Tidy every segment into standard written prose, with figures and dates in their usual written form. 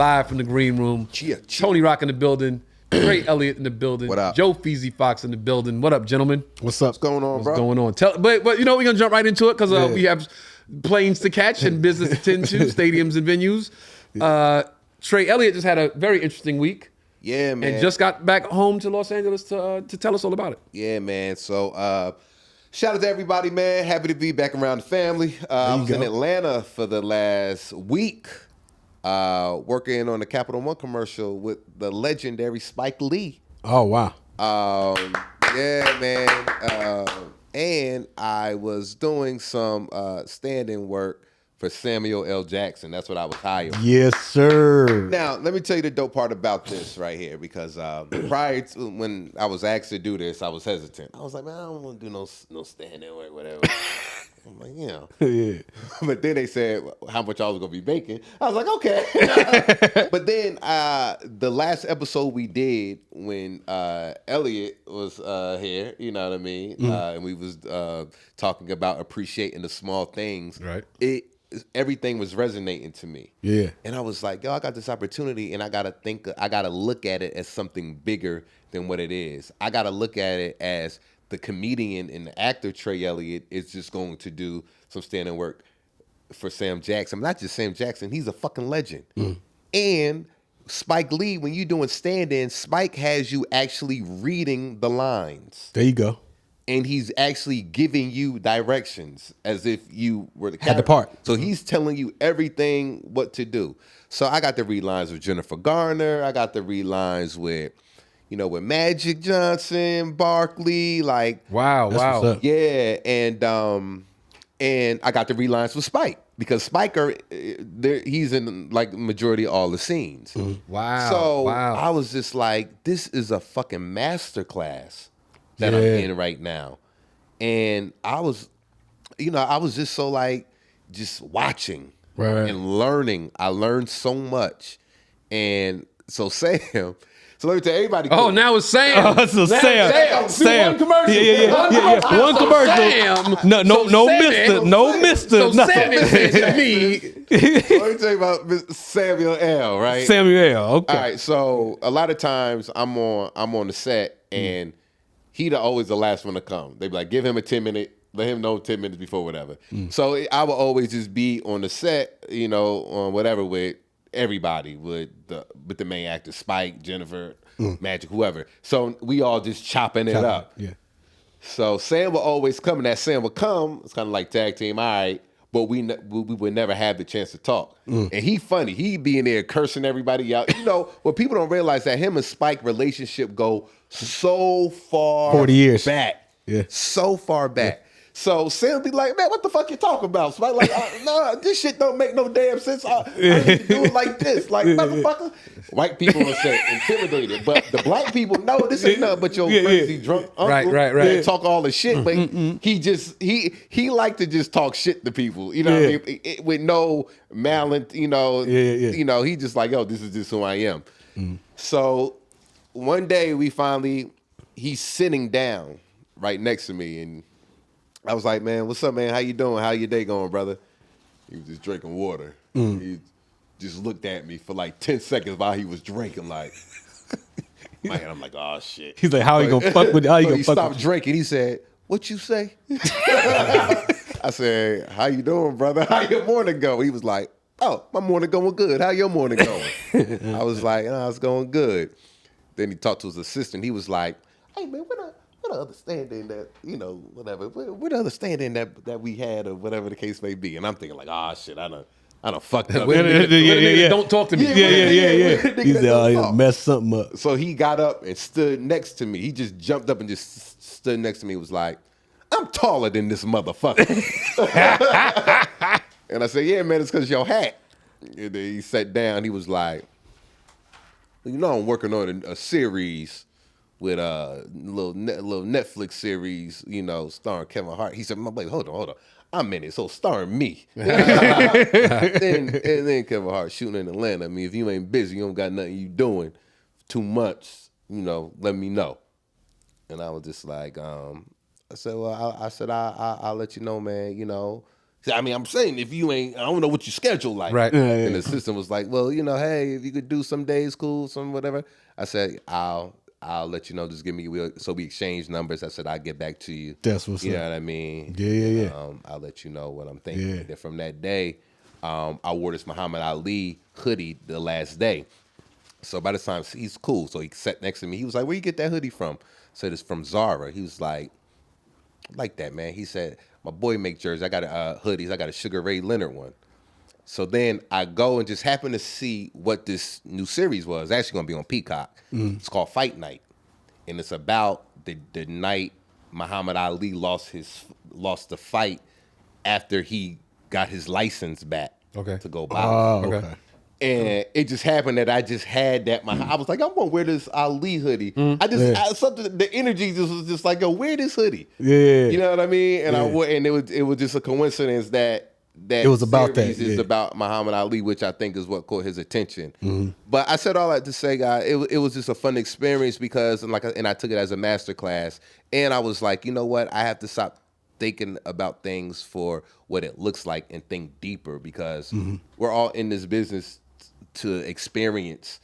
live from the green room. Tony Rock in the building. Trey Elliott in the building. What up? Joe Feezy Fox in the building. What up, gentlemen? What's up? What's going on, bro? What's going on? But you know, we're going to jump right into it because we have planes to catch and business to tend to, stadiums and venues. Trey Elliott just had a very interesting week. Yeah, man. And just got back home to Los Angeles to tell us all about it. Yeah, man. So shout out to everybody, man. Happy to be back around the family. I was in Atlanta for the last week working on the Capital One commercial with the legendary Spike Lee. Oh, wow. Yeah, man. And I was doing some stand-in work for Samuel L. Jackson. That's what I was hired for. Yes, sir. Now, let me tell you the dope part about this right here, because prior to when I was asked to do this, I was hesitant. I was like, man, I don't want to do no stand-in work, whatever. I'm like, you know. Yeah. But then they said how much I was going to be making. I was like, okay. But then the last episode we did when Elliot was here, you know what I mean? And we was talking about appreciating the small things. Right. Everything was resonating to me. Yeah. And I was like, yo, I got this opportunity and I got to look at it as something bigger than what it is. I got to look at it as the comedian and the actor Trey Elliott is just going to do some stand-in work for Sam Jackson. Not just Sam Jackson, he's a fucking legend. And Spike Lee, when you're doing stand-in, Spike has you actually reading the lines. There you go. And he's actually giving you directions as if you were the Had the part. So he's telling you everything what to do. So I got to read lines with Jennifer Garner. I got to read lines with, with Magic Johnson, Barkley, like Wow. yeah, and I got to read lines with Spike because Spiker, he's in like majority of all the scenes. Wow. So wow. I was just like, this is a fucking masterclass that I'm in right now. And I was just so like, just watching and learning. I learned so much. And so Sam, so let me tell everybody. Oh, now it's Sam. So Sam. One commercial. Yeah. One commercial. Sam. No, mister. No, mister. So Nothing. Sam said to me. Let me tell you about Samuel L. Right? Samuel. Okay. All right. So a lot of times I'm on the set and he always the last one to come. They be like, give him a 10-minute, let him know 10 minutes before whatever. So I will always just be on the set, on whatever with everybody, with the main actor, Spike, Jennifer, Magic, whoever. So we all just chopping it up. Yeah. So Sam will always come, and that Sam will come. It's kind of like tag team, all right. But we would never have the chance to talk. And he funny. He be in there cursing everybody out. What people don't realize that him and Spike relationship go so far 40 years back. Yeah. So far back. So Sam be like, man, what the fuck you talking about? Spike like, nah, this shit don't make no damn sense. I need to do it like this. Like, motherfucker. White people will say intimidated. But the black people, no, this ain't nothing but your crazy drunk uncle. Right. That talk all the shit. But he like to just talk shit to people. You know what I mean? With no malice, he just like, yo, this is just who I am. So one day he's sitting down right next to me and I was like, man, what's up, man? How you doing? How your day going, brother? He was just drinking water. He just looked at me for like 10 seconds while he was drinking, like, man, I'm like, oh, shit. He's like, how you gonna fuck with? He stopped drinking. He said, what you say? I said, how you doing, brother? How your morning go? He was like, oh, my morning going good. How your morning going? I was like, it's going good. Then he talked to his assistant. He was like, hey, man, what other stand-in that, whatever, what other stand-in that we had or whatever the case may be. And I'm thinking like, shit, I done fucked up. Don't talk to me. Yeah. He said, mess something up. So he got up and stood next to me. He just jumped up and just stood next to me. He was like, I'm taller than this motherfucker. And I said, yeah, man, it's because your hat. And then he sat down. He was like, I'm working on a series with a little Netflix series, starring Kevin Hart. He said, my boy, hold on. I'm in it, so starring me. and then Kevin Hart shooting in Atlanta. I mean, if you ain't busy, you don't got nothing you doing 2 months, let me know. And I was just like, I said, well, I'll let you know, man, I mean, I'm saying if you ain't, I don't know what your schedule like. Right. And the assistant was like, well, hey, if you could do some days, cool, some whatever. I said, I'll let you know. Just give me, so we exchange numbers. I said, I'll get back to you. That's what's up. You know what I mean? Yeah. I'll let you know what I'm thinking. Yeah. And from that day, I wore this Muhammad Ali hoodie the last day. So by the time he's cool, so he sat next to me. He was like, where you get that hoodie from? I said, it's from Zara. He was like that, man. He said, my boy make jerseys. I got hoodies. I got a Sugar Ray Leonard one. So then I go and just happen to see what this new series was. It's actually going to be on Peacock. It's called Fight Night. And it's about the night Muhammad Ali lost the fight after he got his license back to go box. Okay. And it just happened that I just had that. I was like, I'm gonna wear this Ali hoodie. The energy just was just like, yo, wear this hoodie. Yeah, you know what I mean. And it was just a coincidence that it was about that. Is about Muhammad Ali, which I think is what caught his attention. But I said all that to say, guys, it was just a fun experience because, and I took it as a master class, and I was like, you know what, I have to stop thinking about things for what it looks like and think deeper because we're all in this business to experience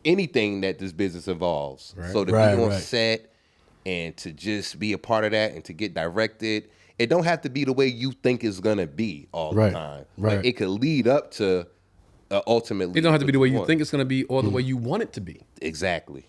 anything that this business involves. Right. So to be on set and to just be a part of that and to get directed, it don't have to be the way you think it's gonna be all the time. Right. Like, it could lead up to ultimately. It don't have to be the way you think it's gonna be or the way you want it to be. Exactly.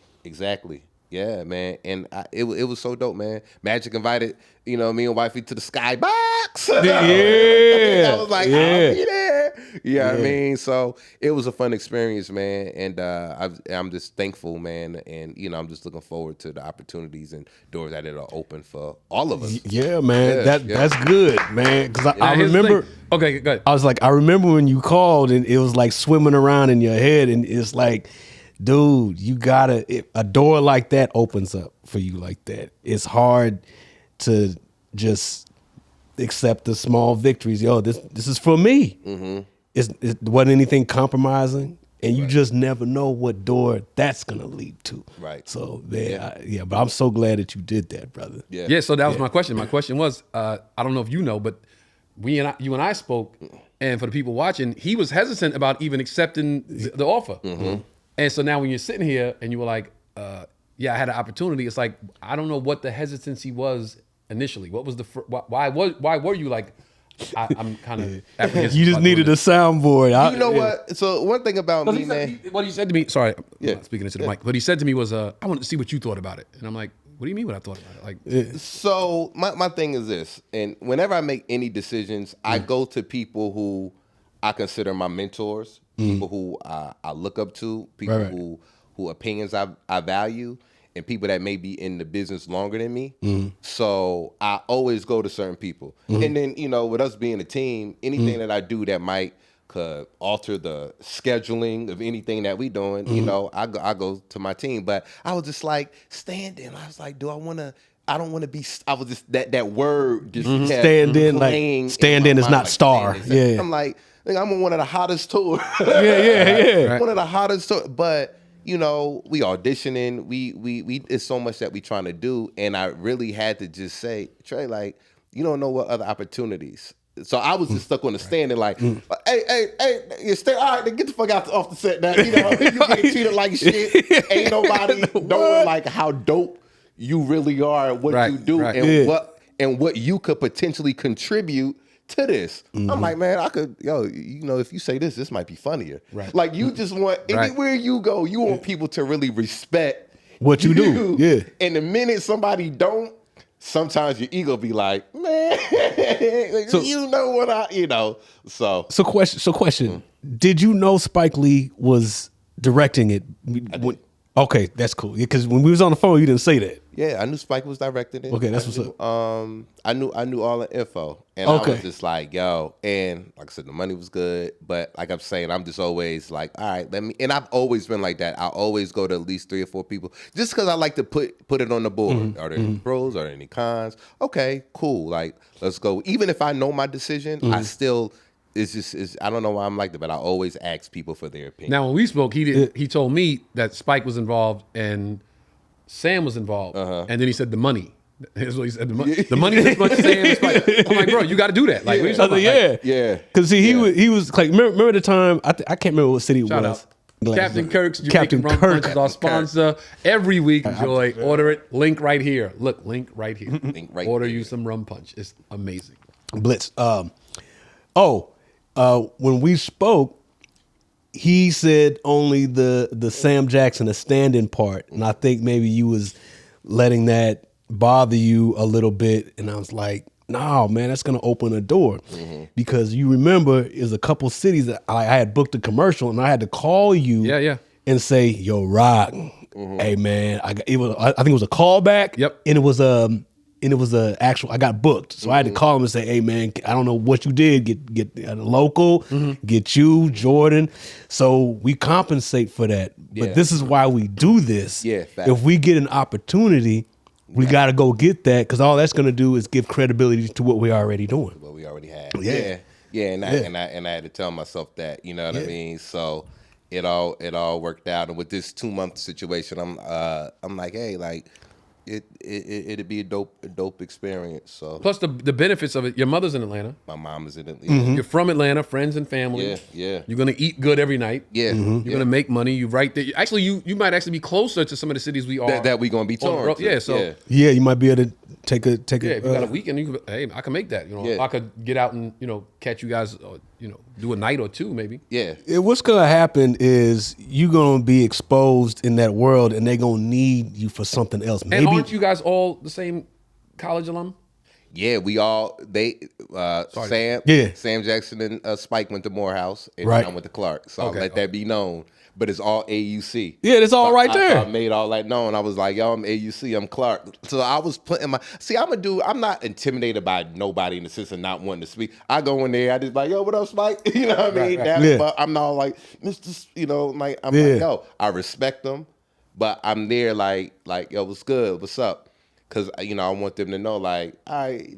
Yeah, man, and it was so dope, man. Magic invited, me and wifey to the skybox. Yeah, I was like, I'll be there. You know what I mean? So it was a fun experience, man, and I'm just thankful, man, and I'm just looking forward to the opportunities and doors that are open for all of us. Yeah, man, that's good, man. Because I remember. Okay, go ahead. I was like, I remember when you called and it was like swimming around in your head, and it's like, dude, you gotta, a door like that opens up for you like that. It's hard to just accept the small victories. Yo, this is for me. It wasn't anything compromising, and you just never know what door that's gonna lead to. Right. So, but I'm so glad that you did that, brother. Yeah. So that was my question. My question was, I don't know if you know, but you and I spoke, and for the people watching, he was hesitant about even accepting the offer. And so now when you're sitting here and you were like, I had an opportunity, it's like, I don't know what the hesitancy was initially. What was why were you like, I'm kind of apprehensive? You just needed a soundboard. You know what? So one thing about me, man. What he said to me, sorry, I'm not speaking into the mic, but he said to me was, I wanted to see what you thought about it. And I'm like, what do you mean what I thought about it? Like, So my thing is this, and whenever I make any decisions, I go to people who I consider my mentors, people who I look up to, people who opinions I value, and people that may be in the business longer than me. So I always go to certain people. And then, with us being a team, anything that I do that could alter the scheduling of anything that we doing, I go to my team. But I was just like standing. I was like, I don't want to be. I was just that word just stand in. Like stand in is not star. Yeah. I'm like, I'm on one of the hottest tours. Yeah. One of the hottest tours. But we auditioning. We it's so much that we trying to do, and I really had to just say, Trey, like, you don't know what other opportunities. So I was just stuck on the stand and like, hey, you stay. All right, then get the fuck off the set now. You getting treated like shit. Ain't nobody knowing like how dope you really are at what you do and what you could potentially contribute to this. I'm like, man, I could, if you say this might be funnier. Right. Like, you just want, anywhere you go, you want people to really respect what you do. Yeah. And the minute somebody don't, sometimes your ego be like, man, so, So question. Did you know Spike Lee was directing it? Okay, that's cool. Yeah, because when we was on the phone, you didn't say that. Yeah, I knew Spike was directing it. Okay, that's what's up. I knew all the info, and I was just like, yo. And like I said, the money was good, but like I'm saying, I'm just always like, all right, let me. And I've always been like that. I always go to at least 3 or 4 people, just because I like to put it on the board. Are there any pros? Are there any cons? Okay, cool. Like, let's go. Even if I know my decision, I still. I don't know why I'm like that, but I always ask people for their opinion. Now, when we spoke, he told me that Spike was involved and Sam was involved, and then he said the money. Here's what he said. The money's as much Sam as Spike. I'm like, bro, you got to do that. Like, what are you talking about? Yeah. Because see, he was like, remember the time? I can't remember what city it Shout was. out. Captain Kirk's Jamaican Rum Punch is our sponsor. Every week, enjoy. Order it. Link right here. Look, link right here. Order you some rum punch. It's amazing. Blitz. When we spoke, he said only the Sam Jackson, the stand-in part, and I think maybe you was letting that bother you a little bit, and I was like, no, man, that's gonna open a door, because you remember is a couple cities that I had booked a commercial, and I had to call you, and say, yo, Rock, hey man, I think it was a callback, and it was a actual. I got booked, so I had to call him and say, "Hey, man, I don't know what you did. Get a local, get you, Jordan." So we compensate for that. But this is why we do this. Yeah, if we get an opportunity, we got to go get that, because all that's going to do is give credibility to what we're already doing. What we already had. And I had to tell myself that. You know what I mean? So it all worked out. And with this 2-month situation, I'm like, hey, like. It'd be a dope experience. So plus the benefits of it. Your mother's in Atlanta. My mom is in Atlanta. You're from Atlanta, friends and family. Yeah. You're gonna eat good every night. Yeah. You're gonna make money. You right there. Actually, you might actually be closer to some of the cities we are that we gonna be touring. You might be able to take a. If you got a weekend, you can, I can make that. I could get out and catch you guys. Do a night or two maybe. Yeah. What's gonna happen is you're gonna be exposed in that world, and they're gonna need you for something else. Maybe. And aren't you guys all the same college alum? Yeah, we all Sam Jackson and Spike went to Morehouse, and I went to Clark. So I'll let that be known. But it's all AUC. Yeah, it's all right there. I made all that known. I was like, yo, I'm AUC, I'm Clark. So I was putting I'm not intimidated by nobody in the system not wanting to speak. I go in there, I just like, yo, what up, Spike? You know what I mean? But I'm not like, Mr. Like, I'm like, yo, I respect them, but I'm there like, yo, what's good? What's up? Because, I want them to know, like, all right,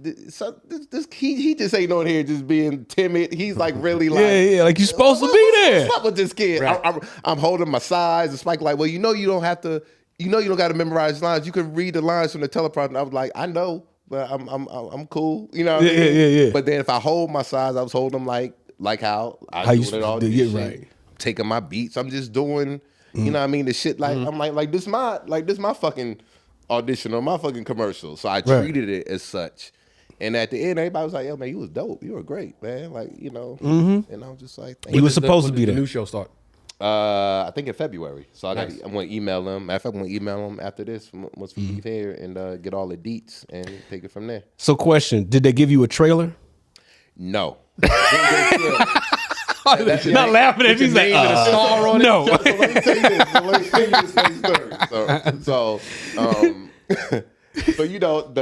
he just ain't on here just being timid. He's like really like... like you're supposed to be there. What's up with this kid? Right. I'm holding my sides. And Spike like, well, you don't have to... you don't got to memorize lines. You can read the lines from the teleprompter. I was like, I know, but I'm cool. You know what I mean? Yeah. But then if I hold my sides, I was holding them like how I do it all this shit. Right. Taking my beats. I'm just doing, you know what I mean? The shit like, I'm like this my fucking... audition on my fucking commercial, so I treated it as such. And at the end, everybody was like, "Yo, man, you was dope. You were great, man." Like, And I was just like, "He was supposed to be there." The new show start. I think in February. So I'm going to email them. Matter of fact, I'm going to email them after this once we leave here and get all the deets and take it from there. So, question: did they give you a trailer? No. Not laughing at you. He's like, a star on no. So let me tell you this.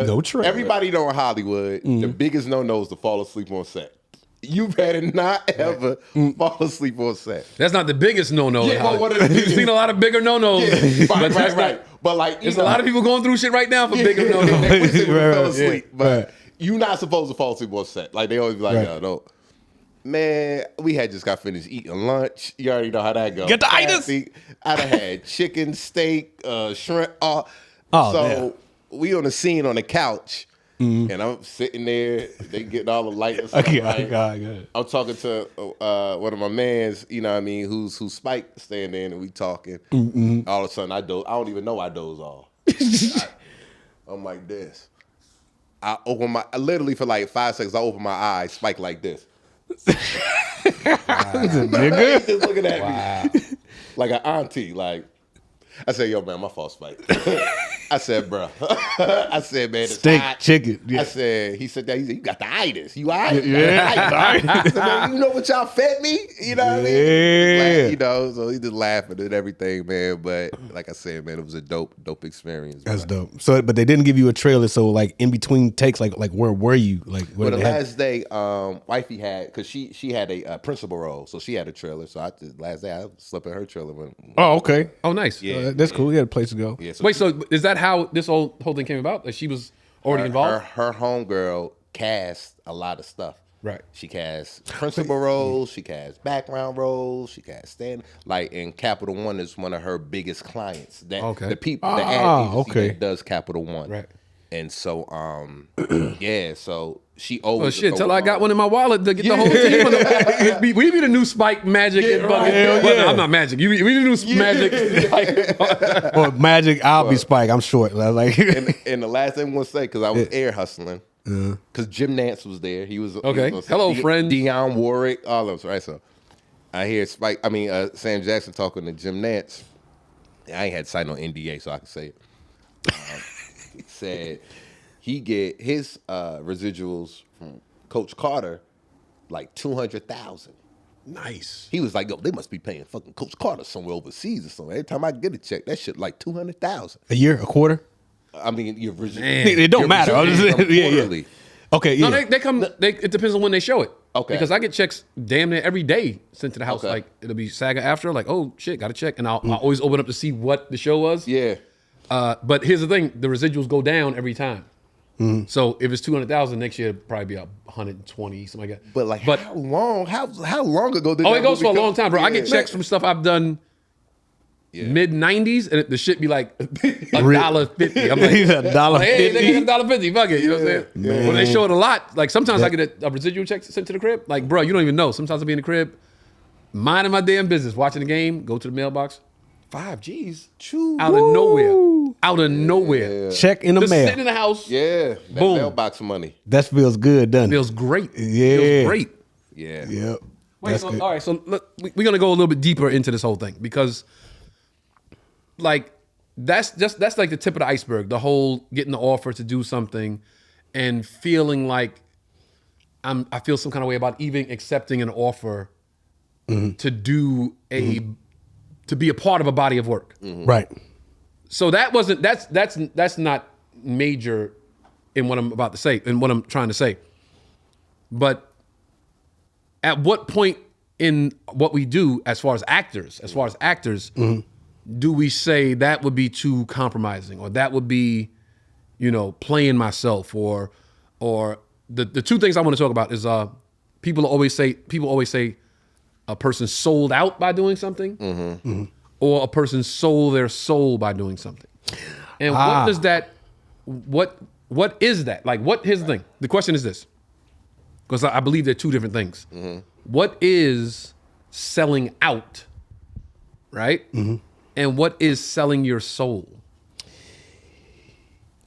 No trailer. Everybody know in Hollywood, the biggest no-no is to fall asleep on set. You better not ever fall asleep on set. That's not the biggest no-no. You've seen a lot of bigger no-nos. Right. But like, there's a lot of people going through shit right now for bigger no-nos. They wish they fell asleep, but you're not supposed to fall asleep on set. Like they always be like, yo, no. Man, we had just got finished eating lunch. You already know how that goes. Get the itis. I'd have had chicken, steak, shrimp. We on the scene on the couch, and I'm sitting there. They getting all the light and stuff. I'm talking to one of my mans. You know what I mean? Who's Spike standing in, and we talking. All of a sudden, I don't even know I doze off. I'm like this. I literally for like 5 seconds. I open my eyes. Spike like this. Nigga. He's just looking at me like an auntie. Like I said, yo, man, my fault, Spike. I said, bro. I said, man, it's steak, hot. chicken. Yeah. I said, he said that. He said, you got the itis. You all right? I said, man, you know what y'all fed me? You know what I mean? Like, so he just laughing and everything, man. But like I said, man, it was a dope experience. That's dope. So, but they didn't give you a trailer. So, like in between takes, like where were you? Like, well, the last day, wifey had, because she had a principal role, so she had a trailer. So last day I slept in her trailer. Oh, okay. Oh, nice. Yeah, that's cool. We had a place to go. Yeah, wait, so is that how this whole thing came about? Like she was already involved? Her homegirl cast a lot of stuff. Right. She cast principal roles. She cast background roles. She cast stand. Like, and Capital One is one of her biggest clients. The people, the ad agency that does Capital One. Right. And so, yeah, so she always. Oh shit! Tell her I got one in my wallet to get the whole team. We be the new Spike Magic. Yeah, right. Well, I'm not Magic. We the new Magic. Or Magic, I'll be Spike. I'm short. Like, and the last thing I'm gonna say, because I was air hustling, because Jim Nance was there. He was okay. Hello, friend. Dionne Warwick, all of us, right? So I hear Sam Jackson talking to Jim Nance. I ain't had to sign no NDA, so I can say it. He said he get his residuals from Coach Carter like $200,000. Nice. He was like, yo, they must be paying fucking Coach Carter somewhere overseas or something. Every time I get a check, that shit like $200,000 a year, a quarter. I mean, your residuals. It don't matter. Yeah. Okay, yeah. No, they come. It depends on when they show it. Okay. Because I get checks damn near every day sent to the house. Okay. Like it'll be SAGA after. Like, oh shit, got a check, and I'll always open up to see what the show was. Yeah. But here's the thing: the residuals go down every time. So if it's 200,000 next year, it'll probably be 120, something like that. But like, how long ago did? Oh, it goes for a long time, bro. I get checks from stuff I've done mid '90s, and the shit be like $1.50. I'm like, $1.50. Hey, they get $1.50. Fuck it, you know what I'm saying? Man. When they show it a lot, like sometimes I get a residual check sent to the crib. Like, bro, you don't even know. Sometimes I'll be in the crib, minding my damn business, watching the game, go to the mailbox, 5 G's out of nowhere. Yeah. Check in the Just mail. sitting in the house. Yeah, that Boom. mailbox money. That feels good, doesn't it? Feels great. Yeah. Feels great. Yeah. Yep. Wait, That's so, good. all right, so look, we're gonna go a little bit deeper into this whole thing because, like, that's like the tip of the iceberg. The whole getting the offer to do something, and feeling like I feel some kind of way about even accepting an offer to do to be a part of a body of work. Right. So that's not major in what I'm about to say and what I'm trying to say. But at what point in what we do as far as actors, do we say that would be too compromising, or that would be, playing myself, or the two things I want to talk about is people always say a person sold out by doing something, or a person sold their soul by doing something. And what does that? What is that? Like, here's the thing. The question is this, because I believe they're two different things. What is selling out, right? And what is selling your soul?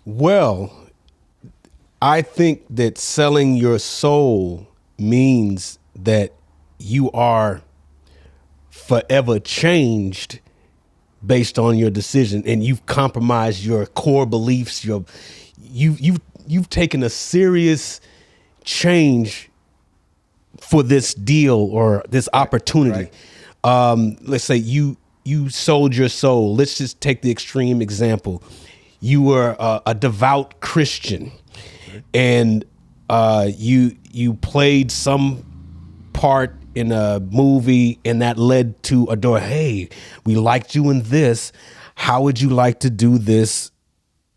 Well, I think that selling your soul means that you are forever changed based on your decision, and you've compromised your core beliefs. You've taken a serious change for this deal or this opportunity. Right. Let's say you sold your soul. Let's just take the extreme example. You were a devout Christian, and you played some part in a movie, and that led to a door. Hey, we liked you in this. How would you like to do this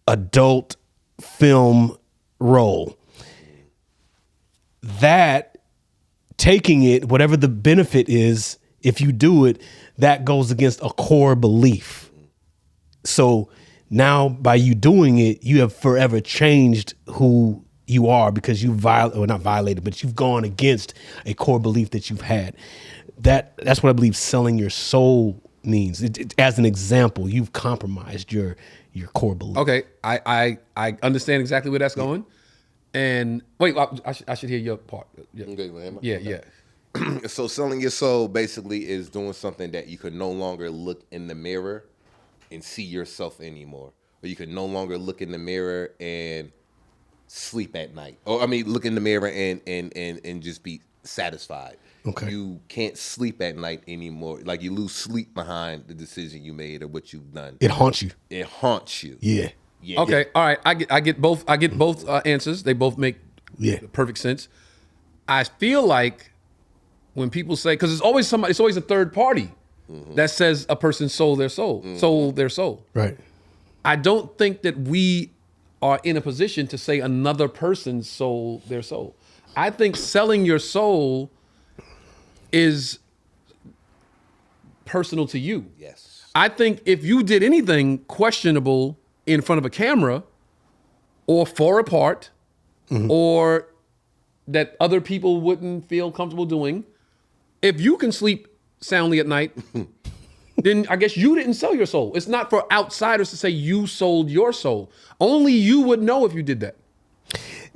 adult film role? That, taking it, whatever the benefit is, if you do it, that goes against a core belief. So now by you doing it, you have forever changed who you are, because you've not violated, but you've gone against a core belief that you've had. That's what I believe selling your soul means. As an example, you've compromised your core belief. Okay, I understand exactly where that's going. And wait, I should hear your part. Yeah. So selling your soul basically is doing something that you could no longer look in the mirror and see yourself anymore, or you could no longer look in the mirror and sleep at night, or look in the mirror and just be satisfied. Okay. You can't sleep at night anymore. Like, you lose sleep behind the decision you made or what you've done. It haunts you. It haunts you. Yeah. Okay. All right. I get both. I get both answers. They both make perfect sense. I feel like when people say, because it's always a third party that says a person sold their soul, sold their soul. Right. I don't think that we are in a position to say another person sold their soul. I think selling your soul is personal to you. Yes. I think if you did anything questionable in front of a camera, or far apart, or that other people wouldn't feel comfortable doing. If you can sleep soundly at night, then I guess you didn't sell your soul. It's not for outsiders to say you sold your soul. Only you would know if you did that.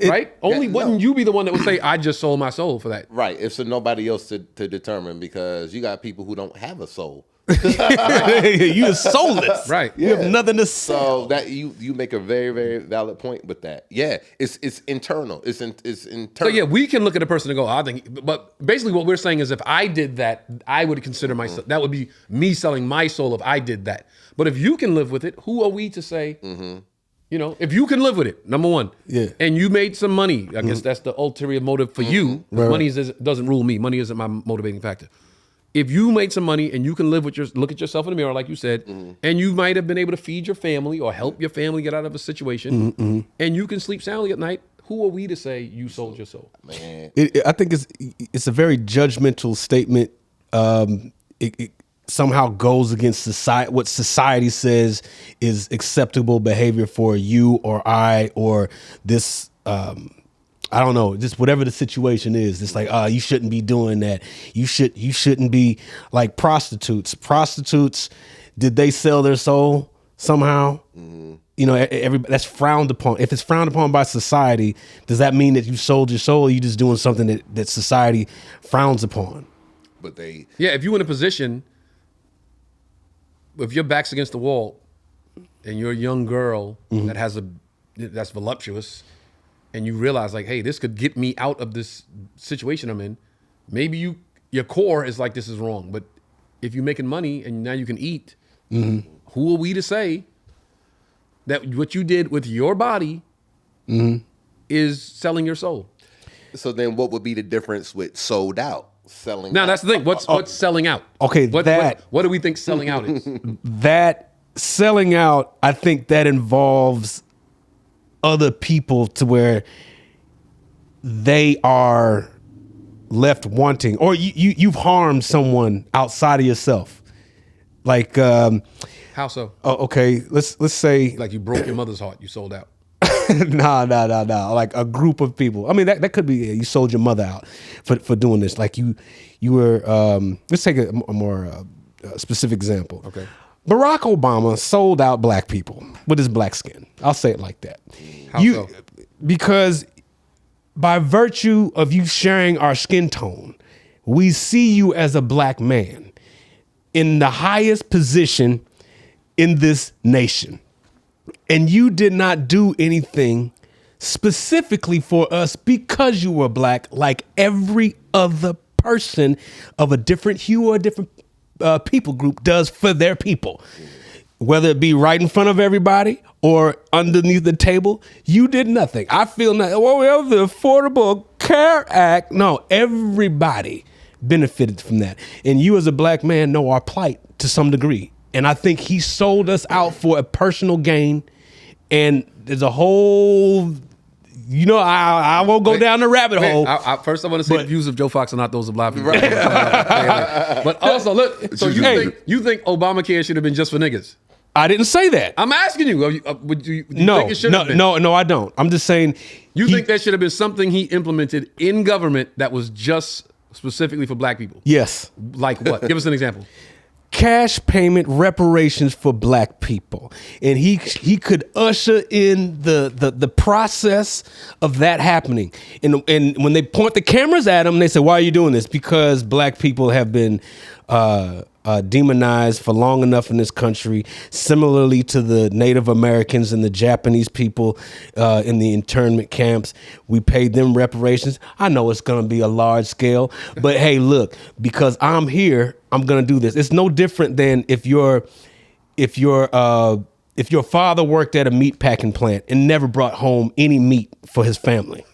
Right? Wouldn't you be the one that would say, I just sold my soul for that? Right. If so nobody else to determine, because you got people who don't have a soul. You're soulless. Right. You have nothing to sell. So that you make a very, very valid point with that. Yeah. It's internal. It's internal. So yeah, we can look at a person and go, I think, but basically what we're saying is if I did that, I would consider myself, that would be me selling my soul if I did that. But if you can live with it, who are we to say, you know, if you can live with it, number one, and you made some money, I guess that's the ulterior motive for you. Money doesn't rule me. Money isn't my motivating factor. If you made some money and you can live with look at yourself in the mirror, like you said, and you might have been able to feed your family or help your family get out of a situation, and you can sleep soundly at night, who are we to say you sold your soul? Man. I think it's a very judgmental statement. It somehow goes against society, what society says is acceptable behavior for you or I or this. I don't know, just whatever the situation is. It's like, you shouldn't be doing that. You shouldn't be like prostitutes. Prostitutes, did they sell their soul somehow? You know, that's frowned upon. If it's frowned upon by society, does that mean that you sold your soul? Or are you just doing something that society frowns upon? But if you're in a position, if your back's against the wall and you're a young girl that's voluptuous, and you realize like, hey, this could get me out of this situation I'm in, maybe your core is like, this is wrong. But if you're making money and now you can eat, who are we to say that what you did with your body is selling your soul? So then what would be the difference with sold out? Selling now out? That's the thing. What's selling out? Okay, what do we think selling out is? That selling out, I think that involves other people to where they are left wanting, or you've harmed someone outside of yourself. Like, how so? Oh, okay, let's say like you broke your mother's heart, you sold out. No. Like a group of people. I mean, that could be you sold your mother out for doing this. Like you were. Let's take a more specific example. Okay. Barack Obama sold out black people with his black skin. I'll say it like that. How so? Because by virtue of you sharing our skin tone, we see you as a black man in the highest position in this nation. And you did not do anything specifically for us because you were black, like every other person of a different hue or a different people group does for their people. Whether it be right in front of everybody or underneath the table, you did nothing. I feel not, we have the Affordable Care Act. No, everybody benefited from that. And you as a black man know our plight to some degree. And I think he sold us out for a personal gain. And there's a whole, I won't go down the rabbit hole. First, I want to say the views of Joe Fox are not those of black people. Right. But also, look, so you think Obamacare should have been just for niggas? I didn't say that. I'm asking you. Would you no, think it should have been? No, I don't. I'm just saying. You think there should have been something he implemented in government that was just specifically for black people? Yes. Like what? Give us an example. Cash payment reparations for black people. And he could usher in the process of that happening. And when they point the cameras at him, they say, why are you doing this? Because black people have been demonized for long enough in this country, similarly to the Native Americans and the Japanese people in the internment camps. We paid them reparations. I know it's going to be a large scale, but hey, look, because I'm here, I'm going to do this. It's no different than if your father worked at a meat packing plant and never brought home any meat for his family.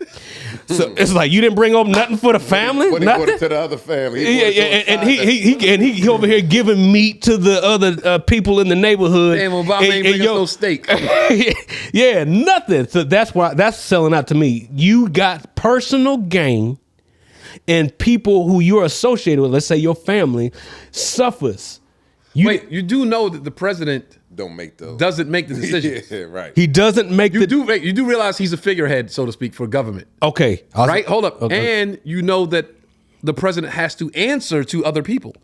So it's like you didn't bring home nothing for the family. But he brought it to the other family. And he over here giving meat to the other people in the neighborhood. Damn, Obama ain't bringing no steak. Yeah, nothing. So that's selling out to me. You got personal gain, and people who you're associated with, let's say your family, suffers. Wait, you do know that the president doesn't make the decisions. Yeah, right. He doesn't make You do realize he's a figurehead, so to speak, for government. Okay. Right? Hold up. Okay. And you know that the president has to answer to other people.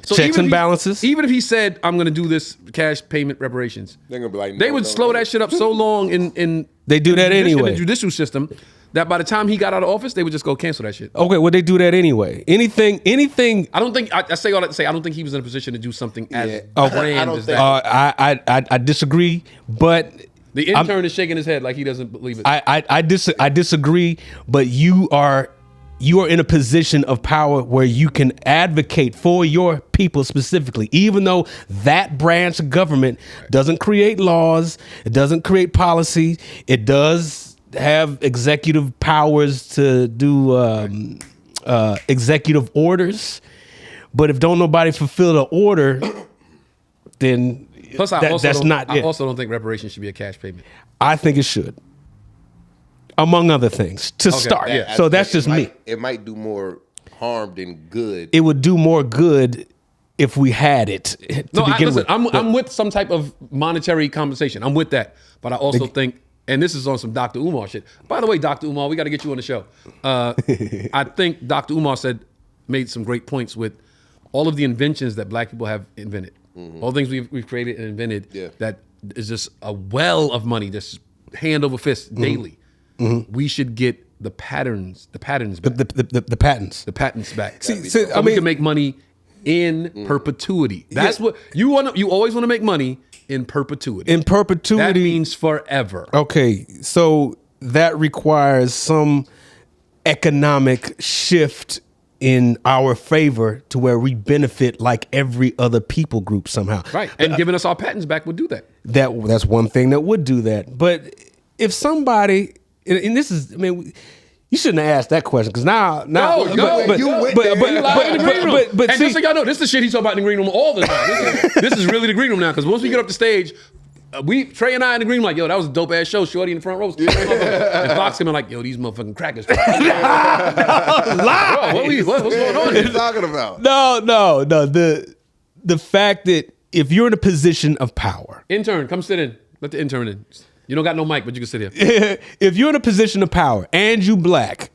So checks and balances. Even if he said, I'm going to do this cash payment reparations, they're gonna be like, they would slow that shit up so long in they do that anyway. In the judicial system that by the time he got out of office, they would just go cancel that shit. Okay, well, they do that anyway. Anything. I don't think, I say all that to say, I don't think he was in a position to do something as grand as that. I disagree, but... The intern is shaking his head like he doesn't believe it. I disagree, but you are in a position of power where you can advocate for your people specifically, even though that branch of government doesn't create laws, it doesn't create policy, it does have executive powers to do executive orders, but if don't nobody fulfill the order, then plus I also don't think reparations should be a cash payment. I think it should, among other things, to start. Yeah. So that's just me. It might do more harm than good. It would do more good if we had it to begin with. I'm with some type of monetary compensation. I'm with that, but I also think. And this is on some Dr. Umar shit. By the way, Dr. Umar, we got to get you on the show. I think Dr. Umar made some great points with all of the inventions that black people have invented. Mm-hmm. All the things we've created and invented that is just a well of money, just hand over fist daily. Mm-hmm. We should get the patents back. The patents. The patents back. So we can make money in perpetuity. That's what you want. You always want to make money in perpetuity. In perpetuity. That means forever. Okay, so that requires some economic shift in our favor to where we benefit like every other people group somehow. Right, and giving us our patents back would do that. That's one thing that would do that. But if somebody, and this is, I mean, you shouldn't have asked that question because now, but just so y'all know, this is the shit he's talking about in the green room all the time. This is really the green room now because once we get up the stage, Trey and I in the green room like, yo, that was a dope ass show. Shorty in the front row, and Fox coming like, yo, these motherfucking crackers. Bro, what's going on? What are you talking about? No. The fact that if you're in a position of power, intern, come sit in. Let the intern in. You don't got no mic, but you can sit here. If you're in a position of power and you black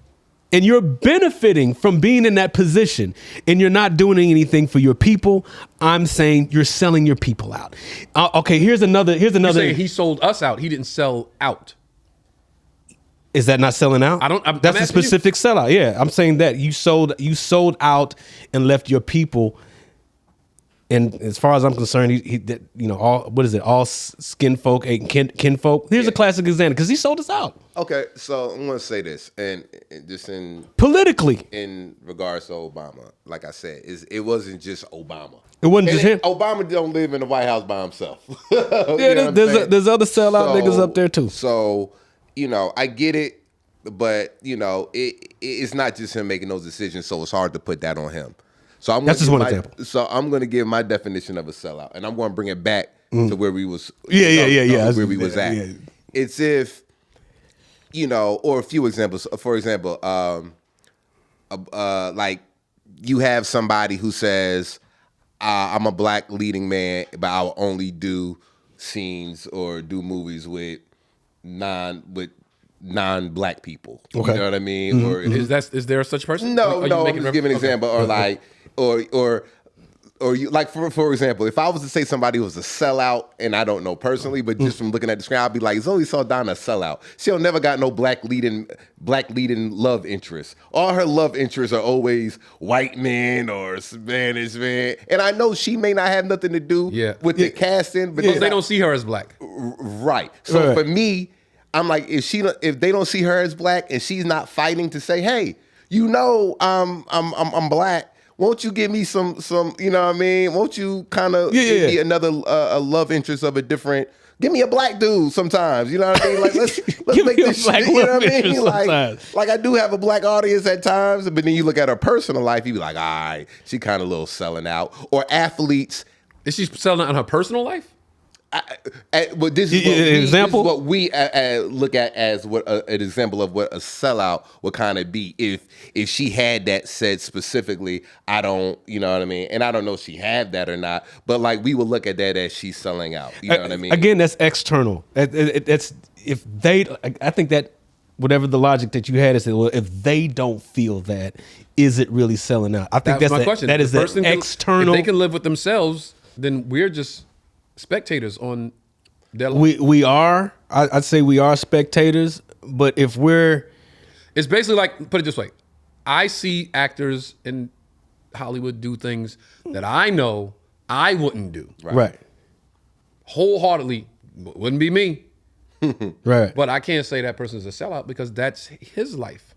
and you're benefiting from being in that position and you're not doing anything for your people, I'm saying you're selling your people out. Okay, here's another. You're saying he sold us out. He didn't sell out. Is that not selling out? That's a specific sellout. Yeah, I'm saying that you sold out and left your people. And as far as I'm concerned, all skin folk ain't kin folk. Here's a classic example because he sold us out. Okay, so I'm gonna say this, and just politically, in regards to Obama, like I said, it wasn't just Obama. It wasn't just him. Obama don't live in the White House by himself. There's other sellout niggas up there too. So I get it, but it's not just him making those decisions. So it's hard to put that on him. So that's just one example. So I'm going to give my definition of a sellout, and I'm going to bring it back to where we was. Where we was at. Yeah. It's if, or a few examples. For example, like you have somebody who says, "I'm a black leading man, but I will only do scenes or do movies with non-black people." Okay. You know what I mean? Mm-hmm. Or is there such person? No. I'm just giving an example, or like. Or you, like for example, if I was to say somebody was a sellout, and I don't know personally, but just from looking at the screen, I'd be like, Zoe Saldana a sellout. She'll never got no black leading love interests. All her love interests are always white men or Spanish man. And I know she may not have nothing to do with the casting, but they don't see her as black, right? So for me, I'm like, if they don't see her as black, and she's not fighting to say, hey, I'm black. Won't you give me some, you know what I mean? Won't you kind of give me another a love interest of a different, give me a black dude sometimes, you know what I mean? Like, let's make this shit, you know what I mean? Like I do have a black audience at times, but then you look at her personal life, you be like, all right, she kind of a little selling out. Or athletes. Is she selling out in her personal life? But this is what we look at as what an example of what a sellout would kind of be if she had that said specifically. I don't, you know what I mean, and I don't know if she had that or not, but like we would look at that as she's selling out. You know what I mean? Again, that's external. That's if they. I think that whatever the logic that you had is that, well, if they don't feel that, is it really selling out? I think that's my question. That is the external. If they can live with themselves, then we're just spectators on their life. We are. I'd say we are spectators, but if we're, it's basically like, put it this way: I see actors in Hollywood do things that I know I wouldn't do. Right. Wholeheartedly, wouldn't be me. Right. But I can't say that person's a sellout because that's his life.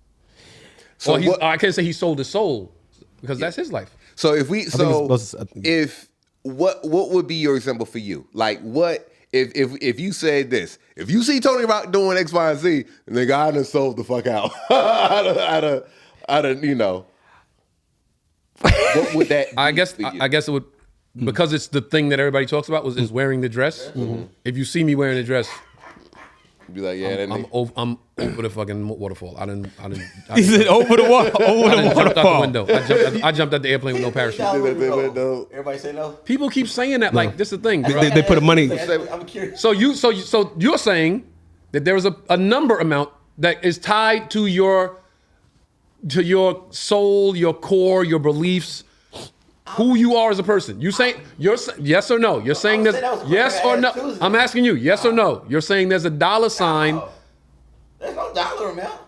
So I can't say he sold his soul because that's his life. So if what would be your example for you? Like what if you said this? If you see Tony Rock doing X, Y, and Z, and the guy done sold the fuck out. I don't, you know. What would that? I guess it would, because it's the thing that everybody talks about is wearing the dress. Mm-hmm. If you see me wearing the dress, be like, yeah, I'm over the fucking waterfall. I didn't. He said over the waterfall. Jumped out the window. I jumped out the airplane with no parachute. Everybody say no. People keep saying that. No. Like this is the thing. They put a money. I'm curious. So you're saying that there is a number amount that is tied to your soul, your core, your beliefs, who you are as a person. You saying yes or no? You're saying there's yes or no. I'm asking you yes or no. You're saying there's a dollar sign. There's no dollar amount.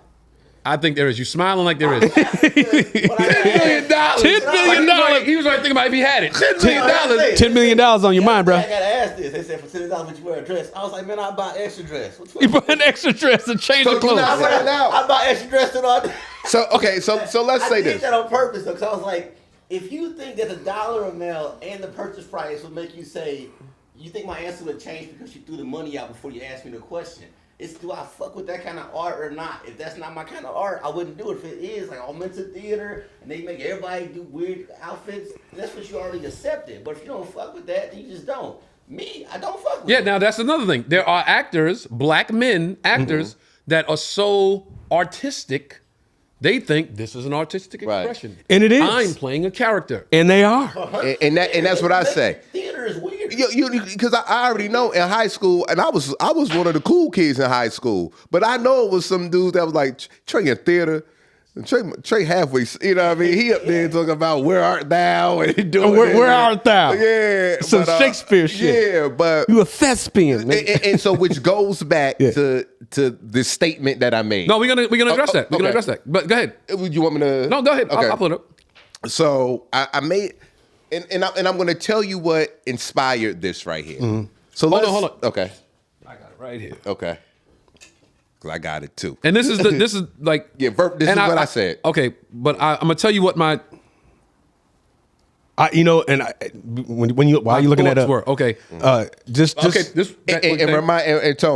I think there is. You smiling like there is. $10 million. $10 million. He was right thinking about if he had it. $10 million. $10 million on your mind, bro. I gotta ask this. They said for $10 would you wear a dress? I was like, man, I buy extra dress. You buy an extra dress and change the clothes. I buy extra dress and all. So okay, so let's say this. I did that on purpose though, because I was like, if you think that the dollar amount and the purchase price would make you say, you think my answer would change because you threw the money out before you asked me the question. It's, do I fuck with that kind of art or not? If that's not my kind of art, I wouldn't do it. If it is, like I'm into theater and they make everybody do weird outfits, that's what you already accepted. But if you don't fuck with that, then you just don't. Me, I don't fuck with it. Now that's another thing. There are actors, black men actors, that are so artistic, they think this is an artistic expression. Right. And it is. I'm playing a character. And they are. And that's what I say. Theater is weird. Because I already know in high school, and I was one of the cool kids in high school, but I know it was some dudes that was like, Trey in theater. Trey halfway, you know what I mean? He up there talking about where art thou and doing where art thou? Yeah. Some Shakespeare shit. Yeah, but you a thespian. And so which goes back to the statement that I made. No, we're gonna address that. We're gonna address that. But go ahead. Would you want me to? No, go ahead. Okay. I'll put it up. So I made, and I'm gonna tell you what inspired this right here. Mm-hmm. So hold on. Okay. I got it right here. Okay. Cause I got it too. And this is like this is what I said. Okay, but I'm gonna tell you what my while you're looking that up, were. Okay, just okay.